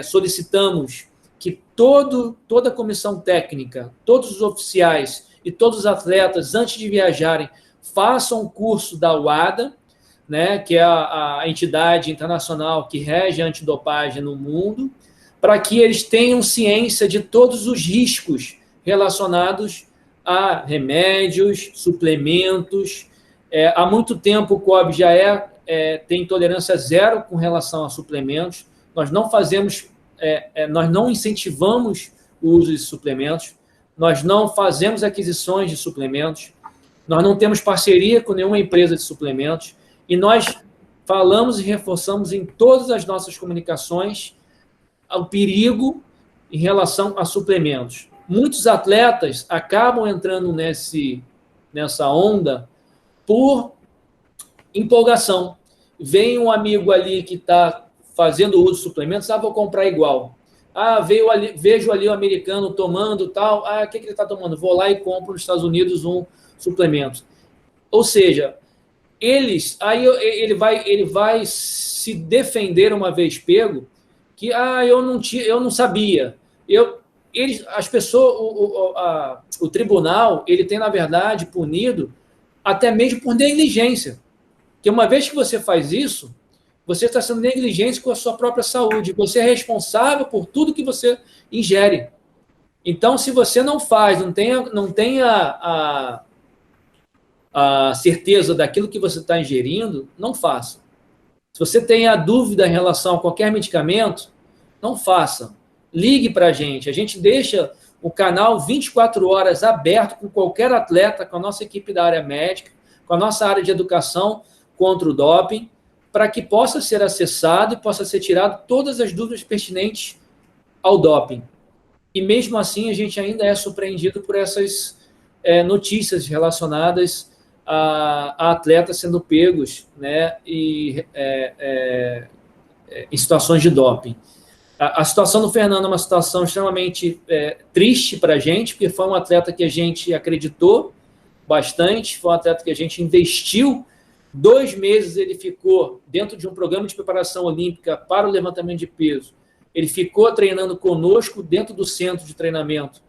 solicitamos que toda a comissão técnica, todos os oficiais e todos os atletas, antes de viajarem, façam um curso da WADA, né, que é a entidade internacional que rege a antidopagem no mundo, para que eles tenham ciência de todos os riscos relacionados a remédios, suplementos. Há muito tempo o COB já tem tolerância zero com relação a suplementos. Nós não fazemos, nós não incentivamos o uso de suplementos, nós não fazemos aquisições de suplementos, nós não temos parceria com nenhuma empresa de suplementos e nós falamos e reforçamos em todas as nossas comunicações o perigo em relação a suplementos. Muitos atletas acabam entrando nessa onda por empolgação. Vem um amigo ali que está fazendo uso de suplementos, vou comprar igual. Vejo ali o americano tomando tal, o que ele está tomando? Vou lá e compro nos Estados Unidos um suplemento. Ou seja, ele vai se defender uma vez pego que eu não sabia. As pessoas, o tribunal, ele tem, na verdade, punido até mesmo por negligência. Porque uma vez que você faz isso, você está sendo negligente com a sua própria saúde. Você é responsável por tudo que você ingere. Então, se você não faz, não tem a certeza daquilo que você está ingerindo, não faça. Se você tem a dúvida em relação a qualquer medicamento, não faça. Ligue para a gente deixa o canal 24 horas aberto com qualquer atleta, com a nossa equipe da área médica, com a nossa área de educação contra o doping, para que possa ser acessado e possa ser tirado todas as dúvidas pertinentes ao doping. E mesmo assim, a gente ainda é surpreendido por essas notícias relacionadas a atletas sendo pegos, né, em situações de doping. A situação do Fernando é uma situação extremamente triste para a gente, porque foi um atleta que a gente acreditou bastante, foi um atleta que a gente investiu 2 meses ele ficou dentro de um programa de preparação olímpica para o levantamento de peso. Ele ficou treinando conosco dentro do centro de treinamento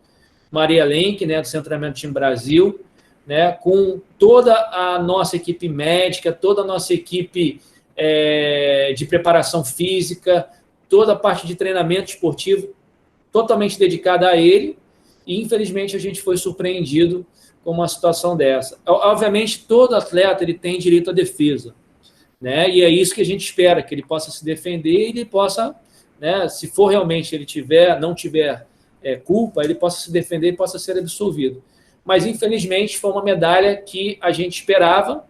Maria Lenk, né, do Centro de Treinamento Time Brasil, né, com toda a nossa equipe médica, toda a nossa equipe de preparação física, toda a parte de treinamento esportivo totalmente dedicada a ele, e infelizmente a gente foi surpreendido com uma situação dessa. Obviamente, todo atleta ele tem direito à defesa, né, e é isso que a gente espera, que ele possa se defender e ele possa, né, se for realmente ele não tiver culpa, ele possa se defender e possa ser absolvido. Mas, infelizmente, foi uma medalha que a gente esperava,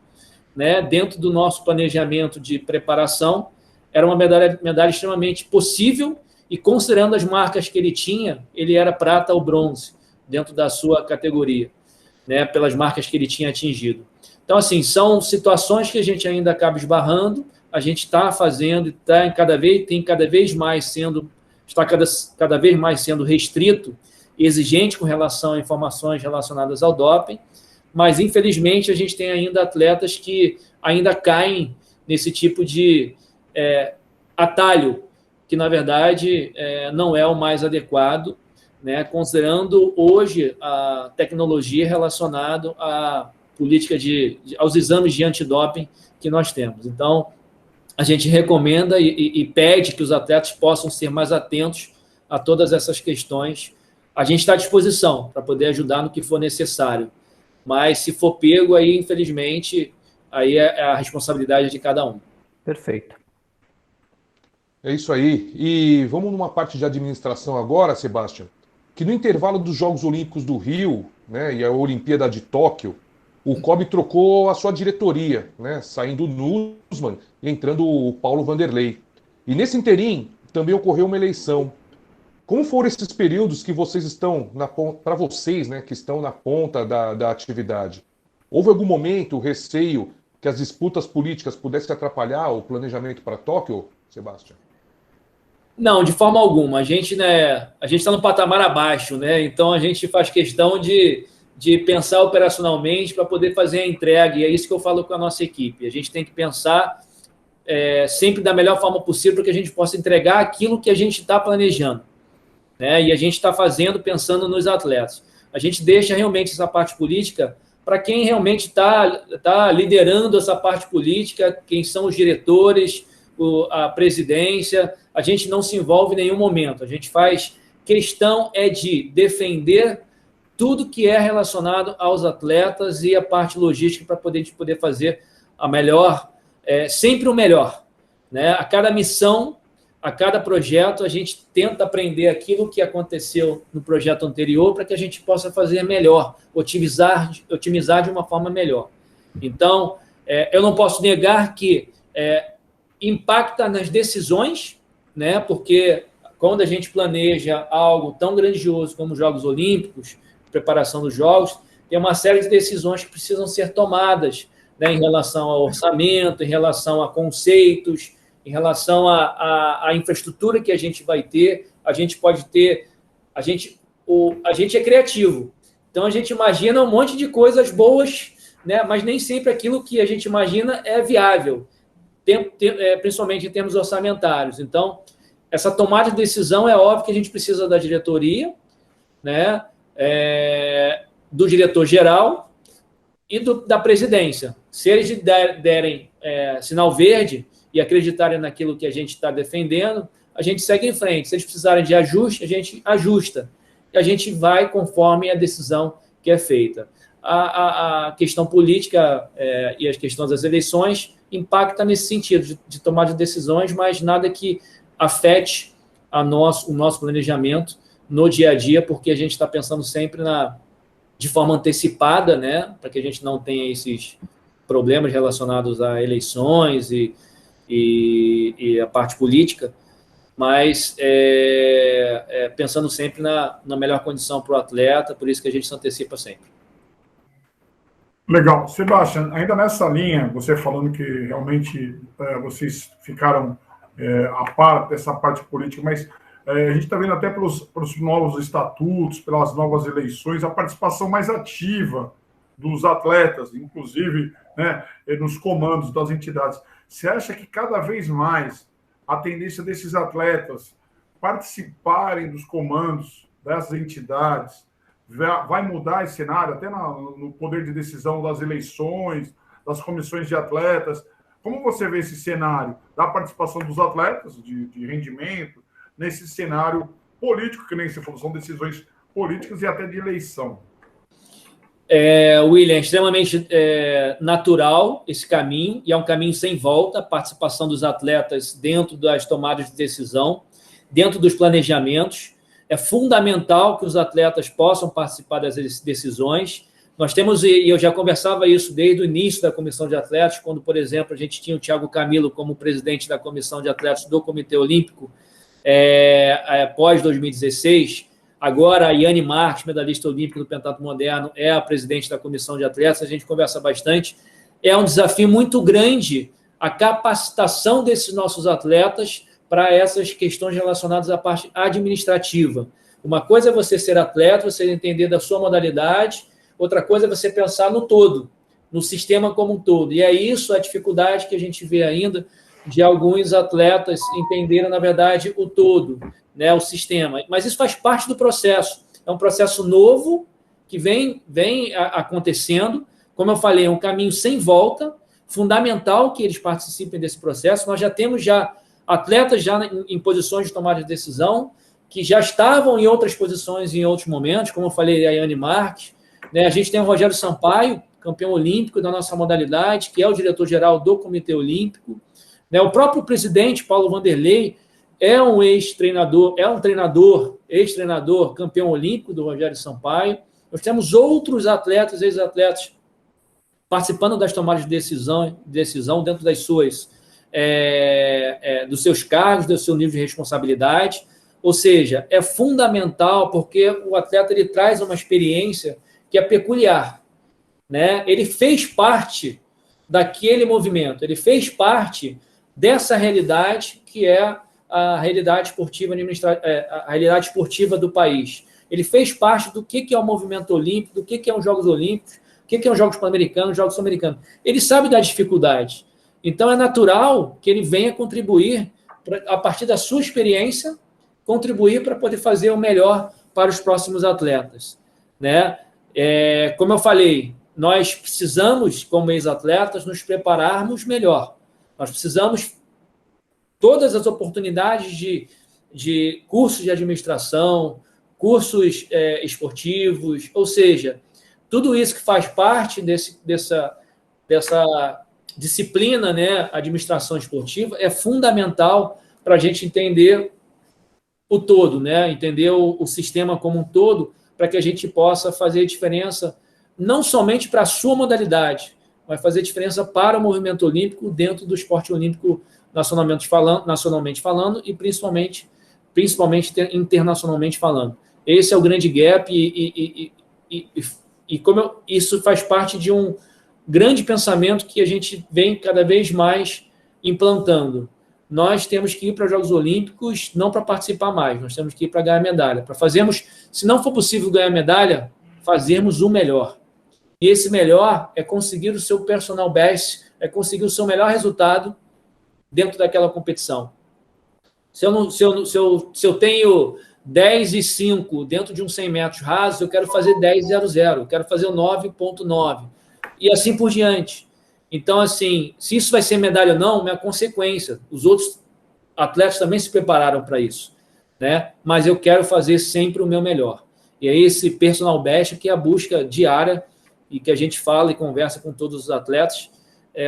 né, dentro do nosso planejamento de preparação, era uma medalha extremamente possível e, considerando as marcas que ele tinha, ele era prata ou bronze dentro da sua categoria, né, pelas marcas que ele tinha atingido. Então, assim, são situações que a gente ainda acaba esbarrando, a gente está fazendo, está cada vez mais sendo restrito e exigente com relação a informações relacionadas ao doping, mas, infelizmente, a gente tem ainda atletas que ainda caem nesse tipo de atalho, que, na verdade, não é o mais adequado, né, considerando hoje a tecnologia relacionada à política aos exames de antidoping que nós temos. Então, a gente recomenda e pede que os atletas possam ser mais atentos a todas essas questões. A gente está à disposição para poder ajudar no que for necessário. Mas, se for pego, aí, infelizmente, aí é a responsabilidade de cada um. Perfeito. É isso aí. E vamos numa parte de administração agora, Sebastião, que no intervalo dos Jogos Olímpicos do Rio, né, e a Olimpíada de Tóquio, o COB trocou a sua diretoria, né, saindo o Nussmann e entrando o Paulo Vanderlei. E nesse interim também ocorreu uma eleição. Como foram esses períodos que vocês estão, para vocês, né, que estão na ponta da atividade? Houve algum momento, receio, que as disputas políticas pudessem atrapalhar o planejamento para Tóquio, Sebastião? Não, de forma alguma. A gente está no patamar abaixo, né? Então a gente faz questão de pensar operacionalmente para poder fazer a entrega, e é isso que eu falo com a nossa equipe. A gente tem que pensar sempre da melhor forma possível para que a gente possa entregar aquilo que a gente está planejando, né? E a gente está fazendo pensando nos atletas. A gente deixa realmente essa parte política para quem realmente está liderando essa parte política, quem são os diretores, a presidência. A gente não se envolve em nenhum momento. A gente faz questão de defender tudo que é relacionado aos atletas e a parte logística para poder fazer a melhor, sempre o melhor, né? A cada missão, a cada projeto, a gente tenta aprender aquilo que aconteceu no projeto anterior para que a gente possa fazer melhor, otimizar de uma forma melhor. Então, eu não posso negar que impacta nas decisões, né? Porque quando a gente planeja algo tão grandioso como os Jogos Olímpicos, preparação dos Jogos, tem uma série de decisões que precisam ser tomadas, né, em relação ao orçamento, em relação a conceitos, em relação à infraestrutura que a gente vai ter. A gente pode ter... A gente é criativo, então a gente imagina um monte de coisas boas, né, mas nem sempre aquilo que a gente imagina é viável, principalmente em termos orçamentários. Então, essa tomada de decisão é óbvio que a gente precisa da diretoria, né, do diretor-geral e da presidência. Se eles derem sinal verde e acreditarem naquilo que a gente está defendendo, a gente segue em frente. Se eles precisarem de ajuste, a gente ajusta. E a gente vai conforme a decisão que é feita. A questão política e as questões das eleições impacta nesse sentido, de tomar de decisões, mas nada que afete o nosso planejamento no dia a dia, porque a gente está pensando sempre de forma antecipada, né, para que a gente não tenha esses problemas relacionados a eleições e a parte política, mas pensando sempre na melhor condição para o atleta, por isso que a gente se antecipa sempre. Legal. Sebastião, ainda nessa linha, você falando que realmente vocês ficaram a par dessa parte política, mas a gente está vendo até pelos novos estatutos, pelas novas eleições, a participação mais ativa dos atletas, inclusive, né, nos comandos das entidades. Você acha que cada vez mais a tendência desses atletas participarem dos comandos dessas entidades vai mudar esse cenário, até no poder de decisão das eleições, das comissões de atletas? Como você vê esse cenário da participação dos atletas, de rendimento, nesse cenário político, que nem você falou, são decisões políticas e até de eleição? William, é extremamente natural esse caminho, e é um caminho sem volta, a participação dos atletas dentro das tomadas de decisão, dentro dos planejamentos. É fundamental que os atletas possam participar das decisões. Nós temos, e eu já conversava isso desde o início da Comissão de Atletas, quando, por exemplo, a gente tinha o Thiago Camilo como presidente da Comissão de Atletas do Comitê Olímpico, pós-2016. Agora, a Yane Marques, medalhista olímpica do pentatlo moderno, é a presidente da Comissão de Atletas, a gente conversa bastante. É um desafio muito grande a capacitação desses nossos atletas para essas questões relacionadas à parte administrativa. Uma coisa é você ser atleta, você entender da sua modalidade, outra coisa é você pensar no todo, no sistema como um todo. E é isso a dificuldade que a gente vê ainda de alguns atletas entenderem, na verdade, o todo, né, o sistema. Mas isso faz parte do processo. É um processo novo que vem acontecendo. Como eu falei, é um caminho sem volta, fundamental que eles participem desse processo. Nós já temos atletas em posições de tomada de decisão, que já estavam em outras posições em outros momentos, como eu falei, a Yane Marques, né? A gente tem o Rogério Sampaio, campeão olímpico da nossa modalidade, que é o diretor-geral do Comitê Olímpico, né? O próprio presidente, Paulo Vanderlei, é um ex-treinador, ex-treinador, campeão olímpico do Rogério Sampaio. Nós temos outros atletas, ex-atletas, participando das tomadas de decisão dentro das suas dos seus cargos, do seu nível de responsabilidade. Ou seja, é fundamental porque o atleta ele traz uma experiência que é peculiar, né? Ele fez parte daquele movimento, ele fez parte dessa realidade que é a realidade esportiva a realidade esportiva do país. Ele fez parte do que é o movimento olímpico, do que é os Jogos Olímpicos, o que é os Jogos Pan-Americanos, os Jogos Sul-Americanos. Ele sabe da dificuldade. Então, é natural que ele venha contribuir, a partir da sua experiência, contribuir para poder fazer o melhor para os próximos atletas, né? Como eu falei, nós precisamos, como ex-atletas, nos prepararmos melhor. Nós precisamos todas as oportunidades de cursos de administração, cursos esportivos, ou seja, tudo isso que faz parte dessa disciplina, né, administração esportiva, é fundamental para a gente entender o todo, né, entender o sistema como um todo, para que a gente possa fazer diferença não somente para a sua modalidade, mas fazer diferença para o movimento olímpico dentro do esporte olímpico nacionalmente falando e principalmente internacionalmente falando. Esse é o grande gap isso faz parte de um grande pensamento que a gente vem cada vez mais implantando. Nós temos que ir para os Jogos Olímpicos não para participar mais, nós temos que ir para ganhar medalha. Para fazermos, se não for possível ganhar medalha, fazermos o melhor. E esse melhor é conseguir o seu personal best, é conseguir o seu melhor resultado dentro daquela competição. Se eu tenho 10,5 dentro de um 100 metros rasos, eu quero fazer 10,00, eu quero fazer o 9,9 e assim por diante. Então, assim, se isso vai ser medalha ou não, é uma consequência. Os outros atletas também se prepararam para isso, né? Mas eu quero fazer sempre o meu melhor. E é esse personal best que é a busca diária e que a gente fala e conversa com todos os atletas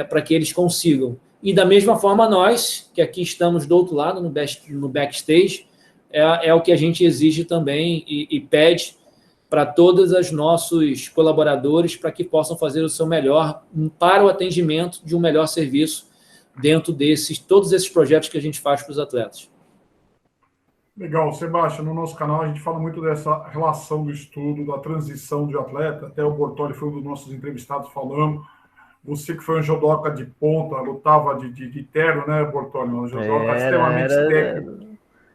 para que eles consigam. E da mesma forma nós, que aqui estamos do outro lado, no backstage, é o que a gente exige também e pede para todos os nossos colaboradores para que possam fazer o seu melhor para o atendimento de um melhor serviço dentro todos esses projetos que a gente faz para os atletas. Legal, Sebastião, no nosso canal a gente fala muito dessa relação do estudo, da transição de atleta, até o Bortoli foi um dos nossos entrevistados falando, você que foi um judoca de ponta, lutava de terno, né, Bortoli? Um judoca extremamente técnico.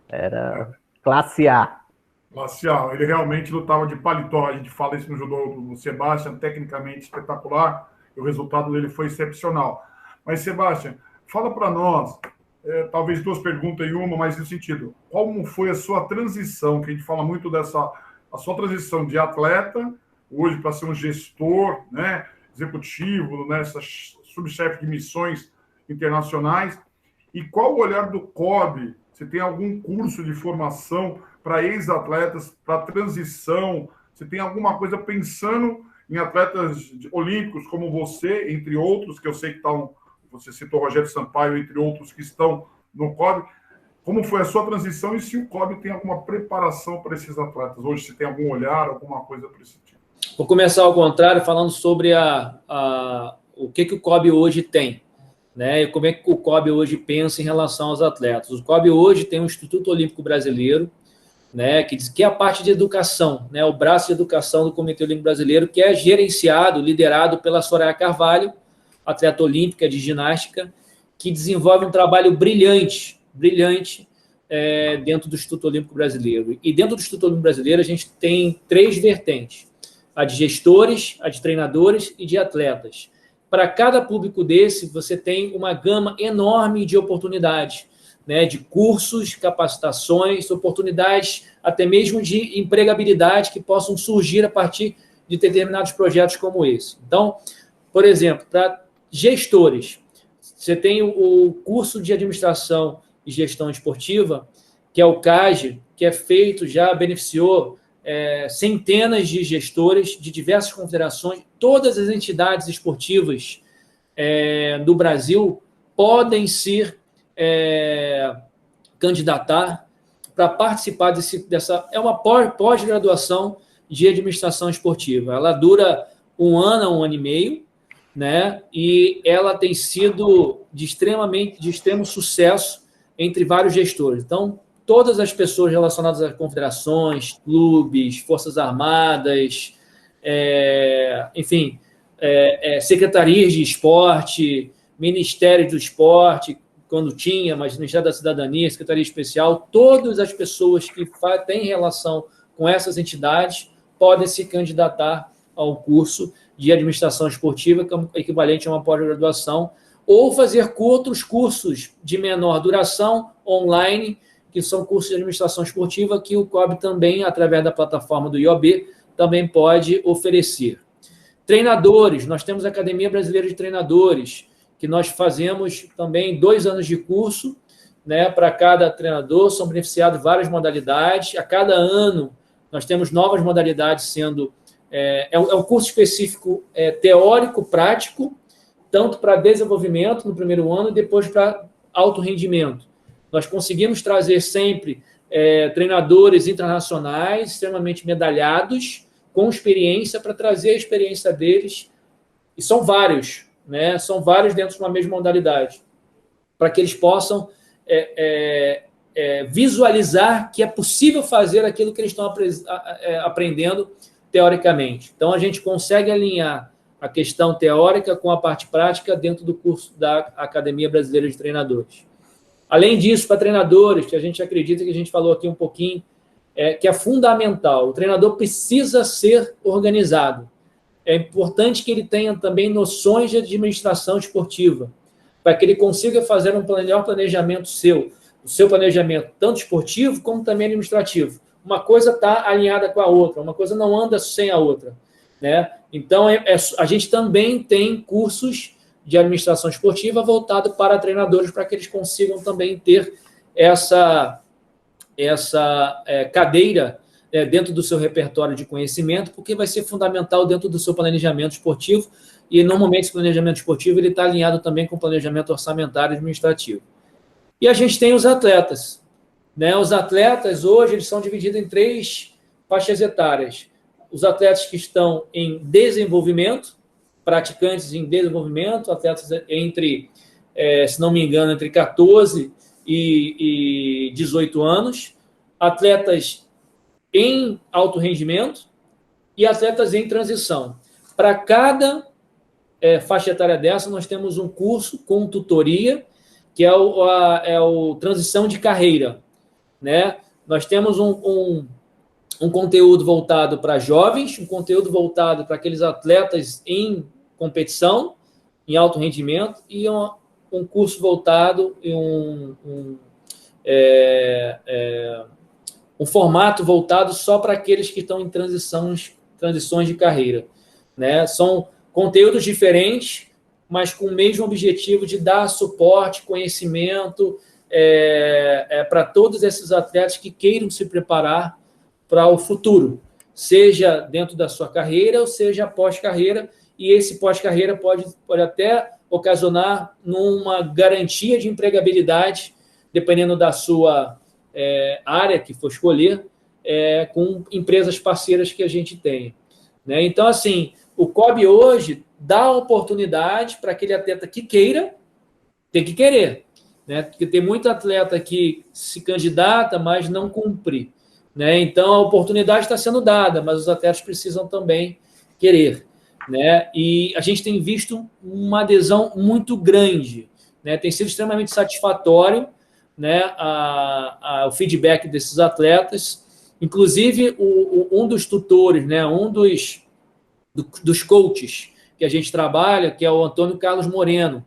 Era classe A. Glacial, ele realmente lutava de paletó. A gente fala isso no judô do Sebastian, tecnicamente espetacular. E o resultado dele foi excepcional. Mas, Sebastian, fala para nós, talvez duas perguntas em uma, mas no sentido, como foi a sua transição, que a gente fala muito a sua transição de atleta, hoje para ser um gestor, né, executivo, né, subchefe de missões internacionais, e qual o olhar do COB? Você tem algum curso de formação para ex-atletas, para transição? Você tem alguma coisa pensando em atletas olímpicos como você, entre outros, que eu sei que estão, você citou Rogério Sampaio, entre outros que estão no COB. Como foi a sua transição e se o COB tem alguma preparação para esses atletas? Hoje, se tem algum olhar, alguma coisa para esse tipo? Vou começar ao contrário, falando sobre o que o COB hoje tem, né? E como é que o COB hoje pensa em relação aos atletas. O COB hoje tem o Instituto Olímpico Brasileiro, né, que é a parte de educação, né, o braço de educação do Comitê Olímpico Brasileiro, que é gerenciado, liderado pela Soraya Carvalho, atleta olímpica de ginástica, que desenvolve um trabalho brilhante dentro do Instituto Olímpico Brasileiro. E dentro do Instituto Olímpico Brasileiro a gente tem 3 vertentes: a de gestores, a de treinadores e de atletas. Para cada público desse, você tem uma gama enorme de oportunidades, né, de cursos, capacitações, oportunidades até mesmo de empregabilidade que possam surgir a partir de determinados projetos como esse. Então, por exemplo, para gestores, você tem o curso de administração e gestão esportiva, que é o CAGE, que é feito, já beneficiou centenas de gestores de diversas confederações. Todas as entidades esportivas do Brasil podem se candidatar para participar dessa. É uma pós-graduação de administração esportiva. Ela dura 1 ano a 1 ano e meio, né? E ela tem sido de extremo sucesso entre vários gestores. Então, todas as pessoas relacionadas às confederações, clubes, forças armadas, enfim, secretarias de esporte, Ministério do Esporte, quando tinha, mas Ministério da Cidadania, Secretaria Especial, todas as pessoas que têm relação com essas entidades podem se candidatar ao curso de administração esportiva, que é equivalente a uma pós-graduação, ou fazer outros cursos de menor duração, online, que são cursos de administração esportiva, que o COB também, através da plataforma do IOB, também pode oferecer. Treinadores, nós temos a Academia Brasileira de Treinadores, que nós fazemos também 2 anos de curso, né, para cada treinador, são beneficiados várias modalidades. A cada ano, nós temos novas modalidades sendo... É um curso específico teórico, prático, tanto para desenvolvimento no primeiro ano e depois para alto rendimento. Nós conseguimos trazer sempre treinadores internacionais extremamente medalhados, com experiência, para trazer a experiência deles, e são vários, né? São vários dentro de uma mesma modalidade, para que eles possam visualizar que é possível fazer aquilo que eles estão aprendendo teoricamente. Então, a gente consegue alinhar a questão teórica com a parte prática dentro do curso da Academia Brasileira de Treinadores. Além disso, para treinadores, que a gente acredita, que a gente falou aqui um pouquinho, que é fundamental, o treinador precisa ser organizado. É importante que ele tenha também noções de administração esportiva, para que ele consiga fazer um melhor planejamento o seu planejamento, tanto esportivo como também administrativo. Uma coisa está alinhada com a outra, uma coisa não anda sem a outra, né? Então, a gente também tem cursos de administração esportiva voltado para treinadores, para que eles consigam também ter essa cadeira dentro do seu repertório de conhecimento, porque vai ser fundamental dentro do seu planejamento esportivo, e normalmente esse planejamento esportivo ele está alinhado também com o planejamento orçamentário e administrativo. E a gente tem os atletas, né? Os atletas hoje eles são divididos em 3 faixas etárias. Os atletas que estão em desenvolvimento, praticantes em desenvolvimento, atletas entre, se não me engano, entre 14 e 18 anos, atletas em alto rendimento e atletas em transição. Para cada faixa etária dessa, nós temos um curso com tutoria, que é o transição de carreira, né? Nós temos um conteúdo voltado para jovens, um conteúdo voltado para aqueles atletas em competição, em alto rendimento, e um curso voltado e um formato voltado só para aqueles que estão em transições de carreira, né? São conteúdos diferentes, mas com o mesmo objetivo de dar suporte, conhecimento para todos esses atletas que queiram se preparar para o futuro, seja dentro da sua carreira ou seja pós-carreira, e esse pós-carreira pode até ocasionar numa garantia de empregabilidade, dependendo da sua área que for escolher, com empresas parceiras que a gente tem, né? Então, assim, o COB hoje dá oportunidade para aquele atleta que queira, tem que querer, né? Porque tem muito atleta que se candidata, mas não cumpre, né? Então, a oportunidade está sendo dada, mas os atletas precisam também querer, né? E a gente tem visto uma adesão muito grande, né? Tem sido extremamente satisfatório, né, o feedback desses atletas. Inclusive, um dos tutores, né, um dos coaches que a gente trabalha, que é o Antônio Carlos Moreno,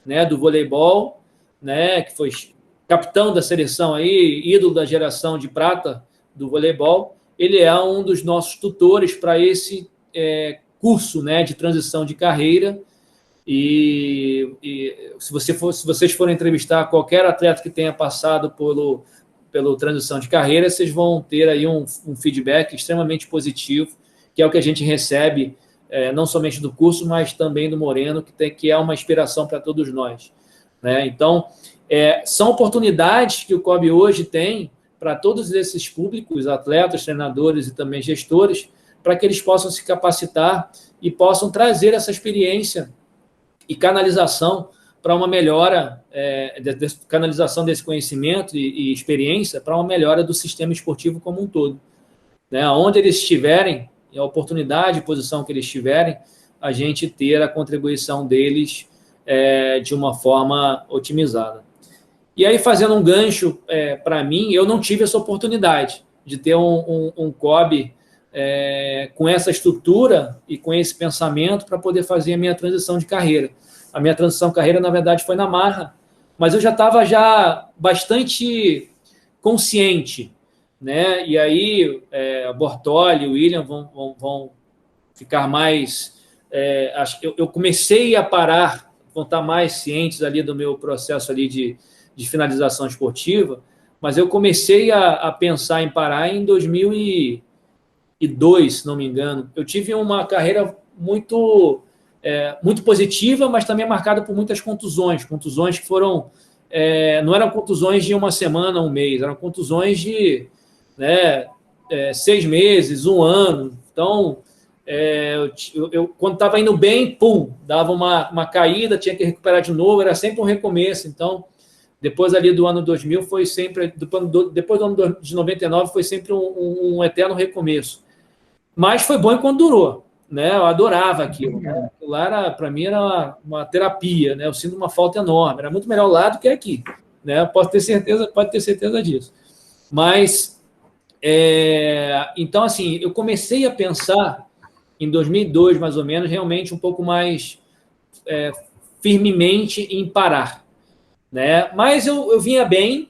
né, do voleibol, né, que foi capitão da seleção aí, ídolo da geração de prata do voleibol. Ele é um dos nossos tutores para esse curso, né, de transição de carreira. E se vocês forem entrevistar qualquer atleta que tenha passado pela transição de carreira, vocês vão ter aí um feedback extremamente positivo, que é o que a gente recebe, não somente do curso, mas também do Moreno, que é uma inspiração para todos nós, né? Então, são oportunidades que o COB hoje tem para todos esses públicos, atletas, treinadores e também gestores, para que eles possam se capacitar e possam trazer essa experiência e canalização para uma melhora, canalização desse conhecimento e experiência para uma melhora do sistema esportivo como um todo, né? Onde eles estiverem, a oportunidade e posição que eles tiverem, a gente ter a contribuição deles de uma forma otimizada. E aí, fazendo um gancho para mim, eu não tive essa oportunidade de ter um COB com essa estrutura e com esse pensamento para poder fazer a minha transição de carreira. A minha transição de carreira, na verdade, foi na marra, mas eu já estava bastante consciente, né? E aí, Bortoli e o William vão ficar mais... acho que eu comecei a parar, vão estar mais cientes ali do meu processo ali de finalização esportiva, mas eu comecei a pensar em parar em 2002, se não me engano. Eu tive uma carreira muito positiva, mas também marcada por muitas contusões que foram... não eram contusões de uma semana, um mês, eram contusões de 6 meses, um ano. Então, eu quando estava indo bem, pum, dava uma caída, tinha que recuperar de novo, era sempre um recomeço. Então, depois ali do ano 2000, foi sempre... Depois do ano de 99, foi sempre um eterno recomeço. Mas foi bom enquanto durou, né? Eu adorava aquilo, né? Aquilo lá, para mim, era uma terapia, né? Eu sinto uma falta enorme. Era muito melhor lá do que aqui, né? Pode ter certeza disso. Mas, então, assim, eu comecei a pensar em 2002, mais ou menos, realmente um pouco mais firmemente em parar, né? Mas eu vinha bem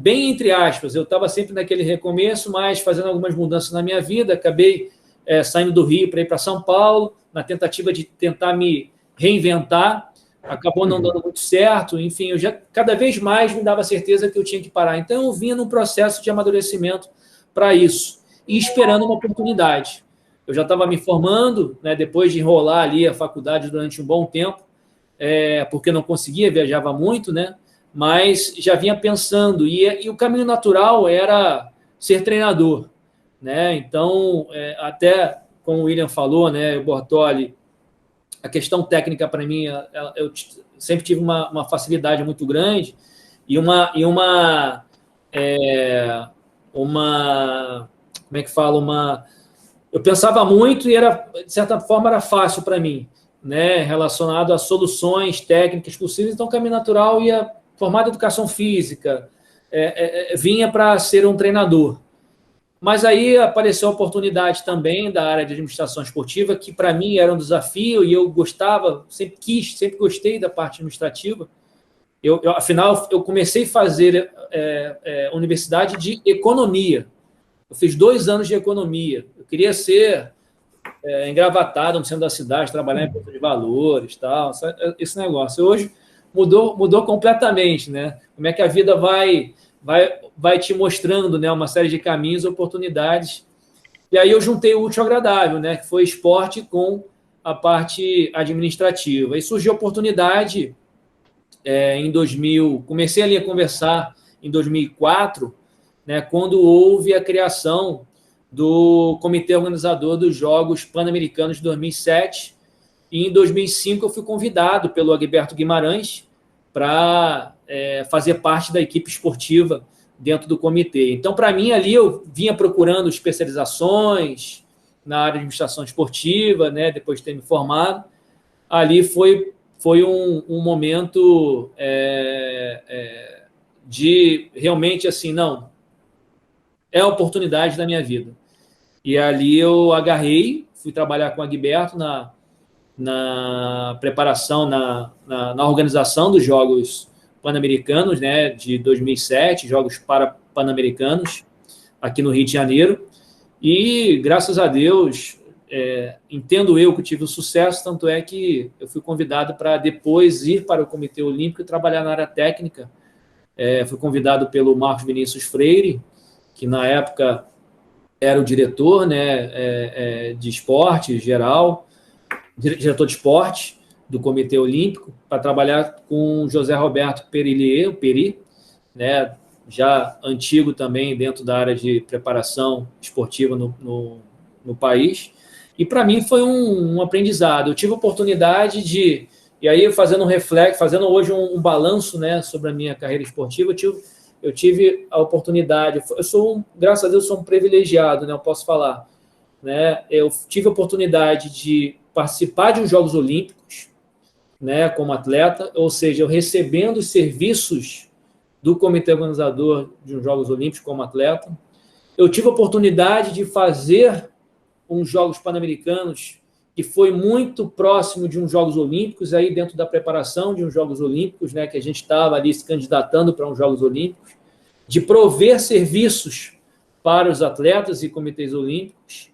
entre aspas. Eu estava sempre naquele recomeço, mas fazendo algumas mudanças na minha vida. Acabei saindo do Rio para ir para São Paulo, na tentativa de tentar me reinventar. Acabou não dando muito certo. Enfim, eu já cada vez mais me dava certeza que eu tinha que parar. Então, eu vinha num processo de amadurecimento para isso e esperando uma oportunidade. Eu já estava me formando, né, depois de enrolar ali a faculdade durante um bom tempo, porque não conseguia, viajava muito, né? Mas já vinha pensando, e o caminho natural era ser treinador, né? Então, até como o William falou, né, o Bortoli, a questão técnica para mim, eu sempre tive uma facilidade muito grande e uma como é que fala, eu pensava muito e de certa forma era fácil para mim, né, relacionado a soluções técnicas possíveis. Então, o caminho natural ia formado em educação física, vinha para ser um treinador. Mas aí apareceu a oportunidade também da área de administração esportiva, que para mim era um desafio e eu gostava, sempre gostei da parte administrativa. Afinal, eu comecei a fazer universidade de economia. Eu fiz 2 anos de economia. Eu queria ser engravatado no centro da cidade, trabalhar em bolsa de valores, tal, esse negócio. Hoje mudou completamente, né? Como é que a vida vai te mostrando, né, uma série de caminhos, oportunidades. E aí eu juntei o útil ao agradável, né, que foi esporte com a parte administrativa. E surgiu a oportunidade em 2000, comecei ali a conversar em 2004, né, quando houve a criação do comitê organizador dos Jogos Pan-Americanos de 2007, e em 2005 eu fui convidado pelo Agberto Guimarães para fazer parte da equipe esportiva dentro do comitê. Então, para mim, ali eu vinha procurando especializações na área de administração esportiva, né, depois de ter me formado. Ali foi um momento de realmente assim, não, é a oportunidade da minha vida. E ali eu agarrei, fui trabalhar com o Agberto na preparação, na organização dos Jogos Pan-Americanos, né, de 2007, Jogos Pan-Americanos, aqui no Rio de Janeiro. E, graças a Deus, entendo eu que tive o sucesso, tanto é que eu fui convidado para depois ir para o Comitê Olímpico e trabalhar na área técnica. Fui convidado pelo Marcos Vinícius Freire, que na época era o diretor, né, de esporte geral, diretor de esporte do Comitê Olímpico, para trabalhar com José Roberto Perillier, o Peri, né, já antigo também dentro da área de preparação esportiva no país. E para mim foi um aprendizado. Eu tive a oportunidade de, e aí fazendo hoje um balanço, né, sobre a minha carreira esportiva, eu tive a oportunidade, graças a Deus, sou um privilegiado, né, eu posso falar, né, eu tive a oportunidade de participar de uns Jogos Olímpicos, né, como atleta, ou seja, eu recebendo os serviços do comitê organizador de uns Jogos Olímpicos como atleta. Eu tive a oportunidade de fazer uns Jogos Pan-Americanos que foi muito próximo de uns Jogos Olímpicos, aí dentro da preparação de uns Jogos Olímpicos, né, que a gente estava ali se candidatando para uns Jogos Olímpicos, de prover serviços para os atletas e comitês olímpicos.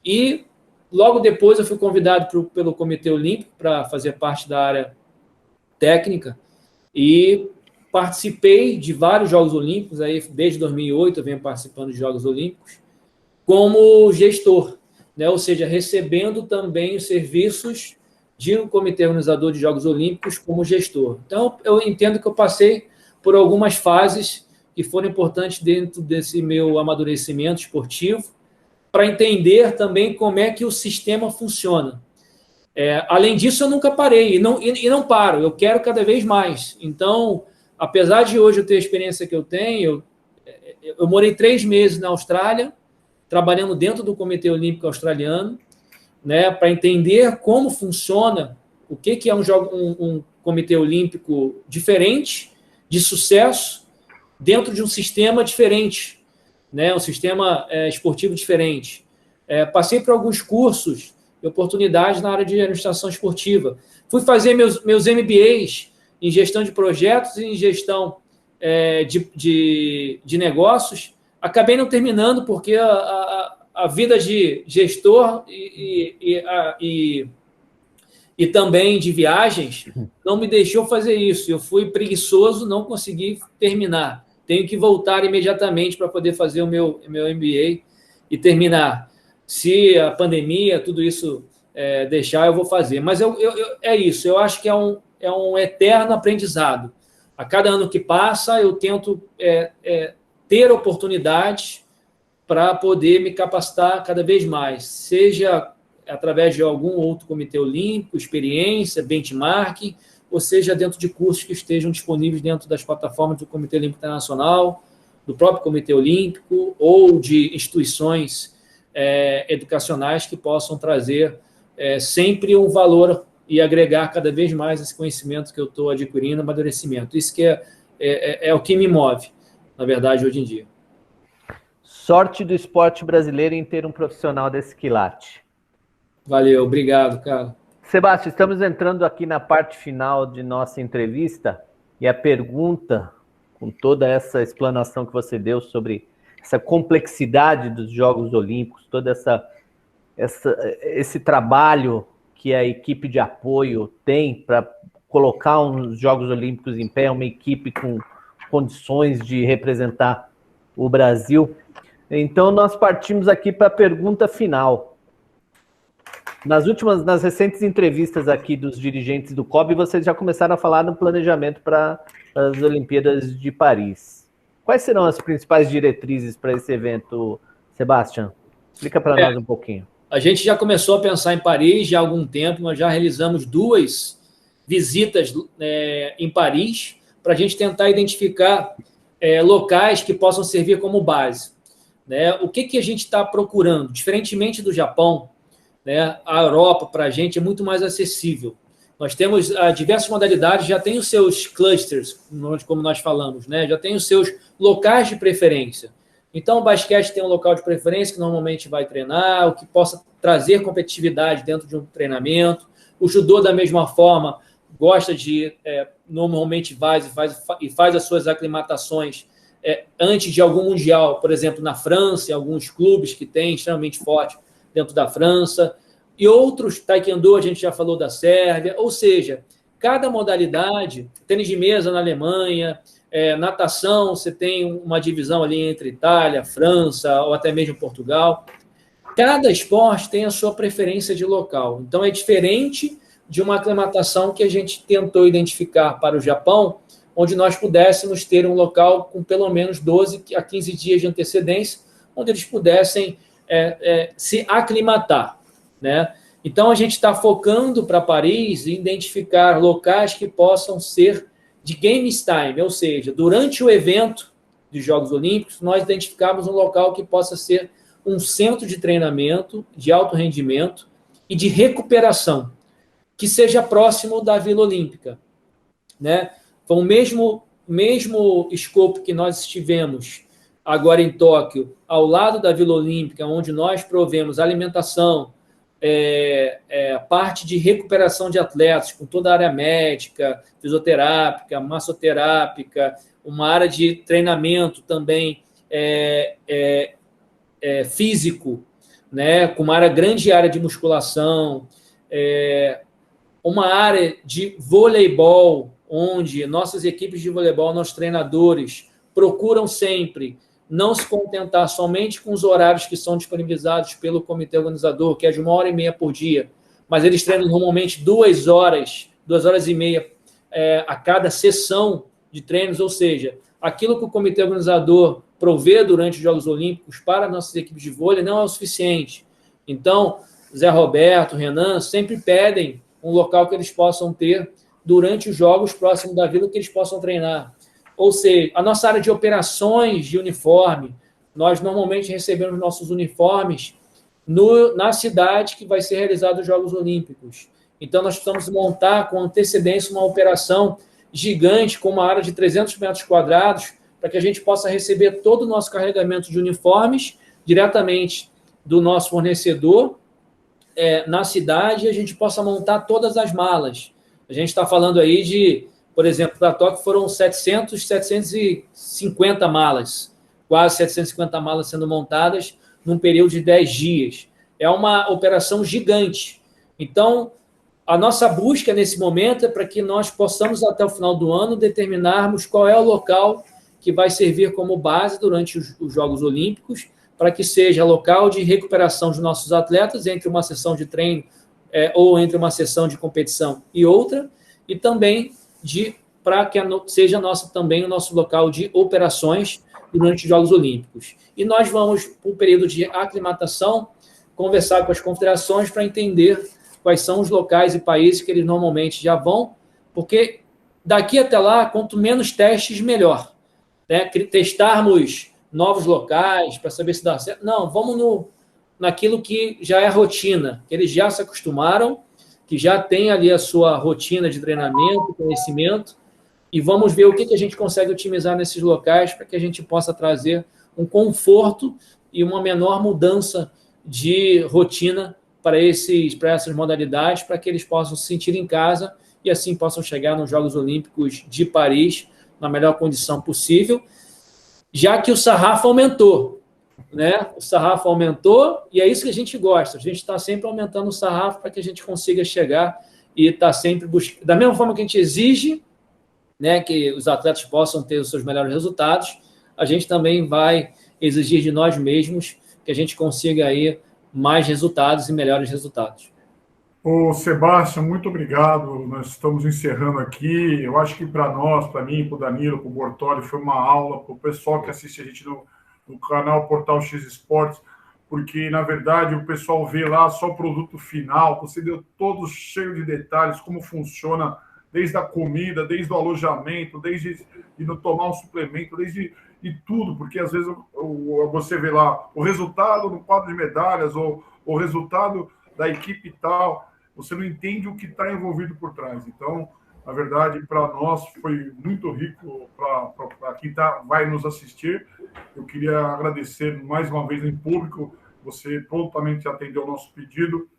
E logo depois eu fui convidado pelo Comitê Olímpico para fazer parte da área técnica e participei de vários Jogos Olímpicos, aí desde 2008 eu venho participando de Jogos Olímpicos, como gestor, né? Ou seja, recebendo também os serviços de um comitê organizador de Jogos Olímpicos como gestor. Então, eu entendo que eu passei por algumas fases que foram importantes dentro desse meu amadurecimento esportivo, para entender também como é que o sistema funciona. Além disso, eu nunca parei, e não paro, eu quero cada vez mais. Então, apesar de hoje eu ter a experiência que eu tenho, eu morei 3 meses na Austrália, trabalhando dentro do Comitê Olímpico Australiano, né, para entender como funciona, o que é um Comitê Olímpico diferente, de sucesso, dentro de um sistema diferente, né, um sistema esportivo diferente. Passei por alguns cursos e oportunidades na área de administração esportiva. Fui fazer meus MBAs em gestão de projetos e em gestão de negócios. Acabei não terminando porque a vida de gestor e também de viagens não me deixou fazer isso. Eu fui preguiçoso, não consegui terminar. Tenho que voltar imediatamente para poder fazer o meu MBA e terminar. Se a pandemia, tudo isso deixar, eu vou fazer. Mas é isso, eu acho que é um eterno aprendizado. A cada ano que passa, eu tento ter oportunidades para poder me capacitar cada vez mais, seja através de algum outro comitê olímpico, experiência, benchmarking, ou seja, dentro de cursos que estejam disponíveis dentro das plataformas do Comitê Olímpico Internacional, do próprio Comitê Olímpico, ou de instituições educacionais que possam trazer sempre um valor e agregar cada vez mais esse conhecimento que eu estou adquirindo, amadurecimento. Isso que é o que me move, na verdade, hoje em dia. Sorte do esporte brasileiro em ter um profissional desse quilate. Valeu, obrigado, cara. Sebastião, estamos entrando aqui na parte final de nossa entrevista e a pergunta, com toda essa explanação que você deu sobre essa complexidade dos Jogos Olímpicos, todo esse trabalho que a equipe de apoio tem para colocar os Jogos Olímpicos em pé, uma equipe com condições de representar o Brasil. Então, nós partimos aqui para a pergunta final. Nas recentes entrevistas aqui dos dirigentes do COB, vocês já começaram a falar no planejamento para as Olimpíadas de Paris. Quais serão as principais diretrizes para esse evento, Sebastião? Explica para nós um pouquinho. A gente já começou a pensar em Paris já há algum tempo, nós já realizamos 2 visitas em Paris para a gente tentar identificar locais que possam servir como base. Né? O que a gente está procurando? Diferentemente do Japão, né, a Europa, para a gente, é muito mais acessível. Nós temos diversas modalidades, já tem os seus clusters, como nós falamos, né? Já tem os seus locais de preferência. Então, o basquete tem um local de preferência que normalmente vai treinar, o que possa trazer competitividade dentro de um treinamento. O judô, da mesma forma, gosta de, normalmente faz as suas aclimatações antes de algum mundial, por exemplo, na França, em alguns clubes que tem extremamente forte dentro da França. E outros, taekwondo, a gente já falou da Sérvia, ou seja, cada modalidade, tênis de mesa na Alemanha, natação, você tem uma divisão ali entre Itália, França ou até mesmo Portugal. Cada esporte tem a sua preferência de local. Então, é diferente de uma aclimatação que a gente tentou identificar para o Japão, onde nós pudéssemos ter um local com pelo menos 12 a 15 dias de antecedência, onde eles pudessem se aclimatar. Né? Então, a gente está focando para Paris em identificar locais que possam ser de games time, ou seja, durante o evento dos Jogos Olímpicos, nós identificamos um local que possa ser um centro de treinamento, de alto rendimento e de recuperação, que seja próximo da Vila Olímpica. Né? Foi o mesmo escopo que nós estivemos agora em Tóquio, ao lado da Vila Olímpica, onde nós provemos alimentação, parte de recuperação de atletas, com toda a área médica, fisioterápica, massoterápica, uma área de treinamento também físico, né, com uma grande área de musculação, uma área de voleibol, onde nossas equipes de voleibol, nossos treinadores procuram sempre não se contentar somente com os horários que são disponibilizados pelo comitê organizador, que é de 1h30 por dia, mas eles treinam normalmente 2 horas e meia a cada sessão de treinos, ou seja, aquilo que o comitê organizador provê durante os Jogos Olímpicos para nossas equipes de vôlei não é o suficiente. Então, Zé Roberto, Renan, sempre pedem um local que eles possam ter durante os Jogos próximo da Vila, que eles possam treinar. Ou seja, a nossa área de operações de uniforme, nós normalmente recebemos nossos uniformes na cidade que vai ser realizado os Jogos Olímpicos. Então, nós precisamos montar com antecedência uma operação gigante, com uma área de 300 metros quadrados, para que a gente possa receber todo o nosso carregamento de uniformes diretamente do nosso fornecedor na cidade, e a gente possa montar todas as malas. A gente está falando aí de, por exemplo, para Tóquio foram 750 malas, quase 750 malas sendo montadas num período de 10 dias. É uma operação gigante. Então, a nossa busca nesse momento é para que nós possamos, até o final do ano, determinarmos qual é o local que vai servir como base durante os Jogos Olímpicos, para que seja local de recuperação dos nossos atletas entre uma sessão de treino ou entre uma sessão de competição e outra, e também para que seja também o nosso local de operações durante os Jogos Olímpicos. E nós vamos, para o período de aclimatação, conversar com as confederações para entender quais são os locais e países que eles normalmente já vão, porque daqui até lá, quanto menos testes, melhor. Né? Testarmos novos locais para saber se dá certo. Não, vamos naquilo que já é rotina, que eles já se acostumaram, que já tem ali a sua rotina de treinamento, conhecimento, e vamos ver o que a gente consegue otimizar nesses locais para que a gente possa trazer um conforto e uma menor mudança de rotina para essas modalidades, para que eles possam se sentir em casa e assim possam chegar nos Jogos Olímpicos de Paris na melhor condição possível, já que o sarrafo aumentou, né? O sarrafo aumentou e é isso que a gente gosta. A gente está sempre aumentando o sarrafo para que a gente consiga chegar e está sempre buscando. Da mesma forma que a gente exige, né, que os atletas possam ter os seus melhores resultados, a gente também vai exigir de nós mesmos que a gente consiga aí mais resultados e melhores resultados. Ô, Sebastião, muito obrigado. Nós estamos encerrando aqui. Eu acho que para nós, para mim, para o Danilo, para o Bortoli, foi uma aula, para o pessoal que assiste a gente no canal Portal X Esportes, porque, na verdade, o pessoal vê lá só o produto final. Você deu todo cheio de detalhes, como funciona desde a comida, desde o alojamento, desde ir tomar um suplemento, desde de tudo, porque às vezes você vê lá o resultado no quadro de medalhas ou o resultado da equipe tal, você não entende o que está envolvido por trás. Então, na verdade, para nós foi muito rico, para quem vai nos assistir. Eu queria agradecer mais uma vez em público, você prontamente atendeu o nosso pedido.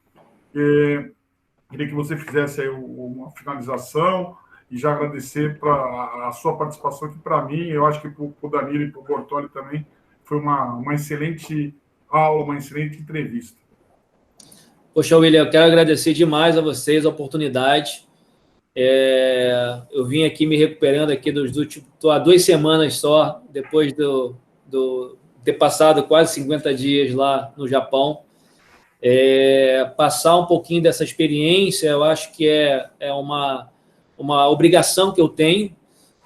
Queria que você fizesse aí uma finalização e já agradecer a sua participação, que para mim, eu acho que para o Danilo e para o Bortoli também, foi uma excelente aula, uma excelente entrevista. Poxa, William, eu quero agradecer demais a vocês a oportunidade. Eu vim aqui me recuperando aqui estou há 2 semanas só, depois de ter passado quase 50 dias lá no Japão. Passar um pouquinho dessa experiência, eu acho que é uma obrigação que eu tenho,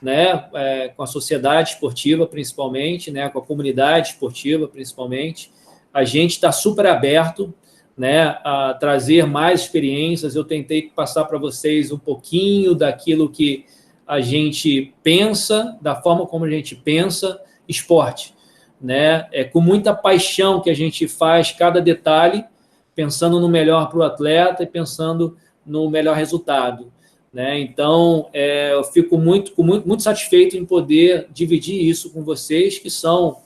né, com a sociedade esportiva, principalmente, né, com a comunidade esportiva, principalmente. A gente está super aberto, né, a trazer mais experiências. Eu tentei passar para vocês um pouquinho daquilo que a gente pensa, da forma como a gente pensa esporte, né? É com muita paixão que a gente faz cada detalhe, pensando no melhor para o atleta e pensando no melhor resultado, né? Então, eu fico muito satisfeito em poder dividir isso com vocês, que são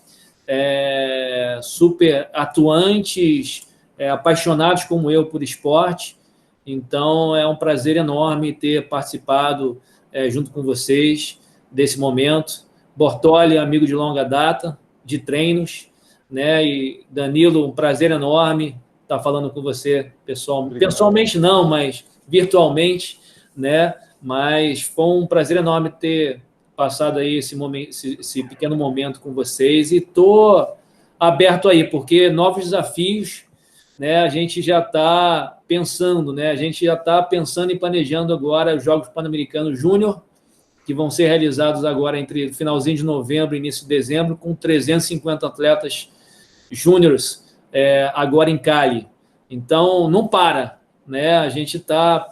super atuantes, apaixonados como eu por esporte. Então, é um prazer enorme ter participado junto com vocês desse momento. Bortoli, amigo de longa data, de treinos, né? E Danilo, um prazer enorme estar falando com você pessoalmente não, mas virtualmente, né? Mas foi um prazer enorme ter passado aí esse pequeno momento com vocês e estou aberto aí, porque novos desafios, né? A gente já está pensando, né? A gente já está pensando e planejando agora os Jogos Pan-Americanos Júnior, que vão ser realizados agora entre finalzinho de novembro e início de dezembro, com 350 atletas júniores agora em Cali. Então, não para, né? A gente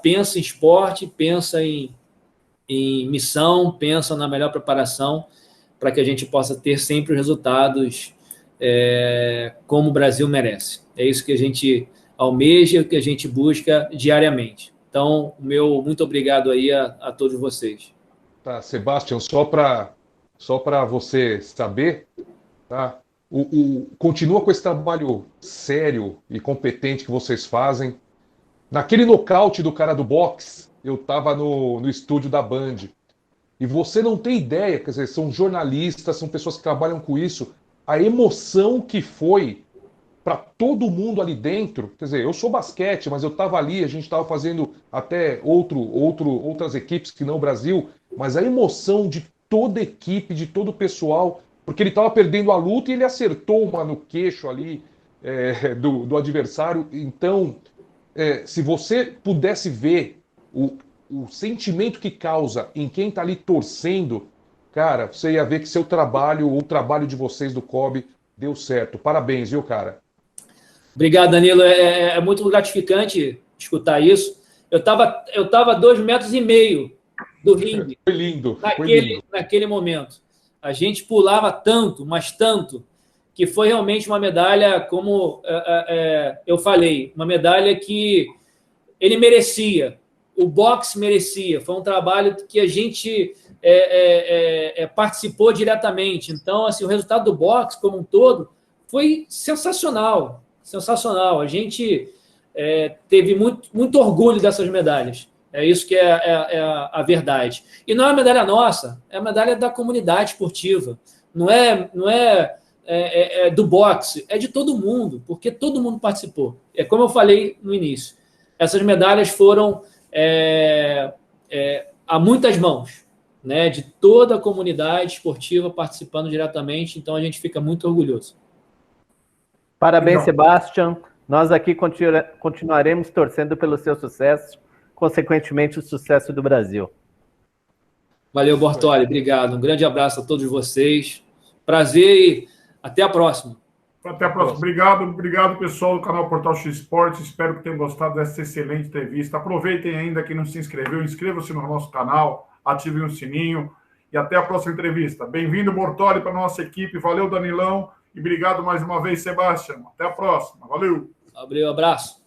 pensa em esporte, pensa em missão, pensa na melhor preparação para que a gente possa ter sempre os resultados como o Brasil merece. É isso que a gente almeja, o que a gente busca diariamente. Então, muito obrigado aí a todos vocês. Tá, Sebastião, só para você saber, tá? Continua com esse trabalho sério e competente que vocês fazem. Naquele nocaute do cara do boxe, eu estava no estúdio da Band. E você não tem ideia, quer dizer, são jornalistas, são pessoas que trabalham com isso, a emoção que foi para todo mundo ali dentro. Quer dizer, eu sou basquete, mas eu estava ali, a gente estava fazendo até outras equipes que não o Brasil, mas a emoção de toda a equipe, de todo o pessoal, porque ele estava perdendo a luta e ele acertou uma no queixo ali do adversário. Então, se você pudesse ver o sentimento que causa em quem está ali torcendo, cara, você ia ver que seu trabalho, o trabalho de vocês do COB, deu certo. Parabéns, viu, cara? Obrigado, Danilo. É muito gratificante escutar isso. Eu estava 2,5 metros do ringue. Foi lindo. Naquele momento. A gente pulava tanto, mas tanto, que foi realmente uma medalha, como eu falei, uma medalha que ele merecia, o boxe merecia. Foi um trabalho que a gente participou diretamente. Então, assim, o resultado do boxe, como um todo, foi sensacional, sensacional. A gente teve muito orgulho dessas medalhas. É isso que é a verdade. E não é a medalha nossa, é a medalha da comunidade esportiva. Não é do boxe, é de todo mundo, porque todo mundo participou. É como eu falei no início, essas medalhas foram a muitas mãos, né, de toda a comunidade esportiva participando diretamente, então a gente fica muito orgulhoso. Parabéns, Sebastian. Nós aqui continuaremos torcendo pelo seu sucesso, consequentemente o sucesso do Brasil. Valeu, Bortoli, obrigado. Um grande abraço a todos vocês. Prazer e até a próxima. Até a próxima. Obrigado, pessoal do canal Portal X Esportes. Espero que tenham gostado dessa excelente entrevista. Aproveitem ainda quem não se inscreveu, inscreva-se no nosso canal, ativem o sininho e até a próxima entrevista. Bem-vindo, Bortoli, para a nossa equipe. Valeu, Danilão, e obrigado mais uma vez, Sebastião. Até a próxima. Valeu. Abraço.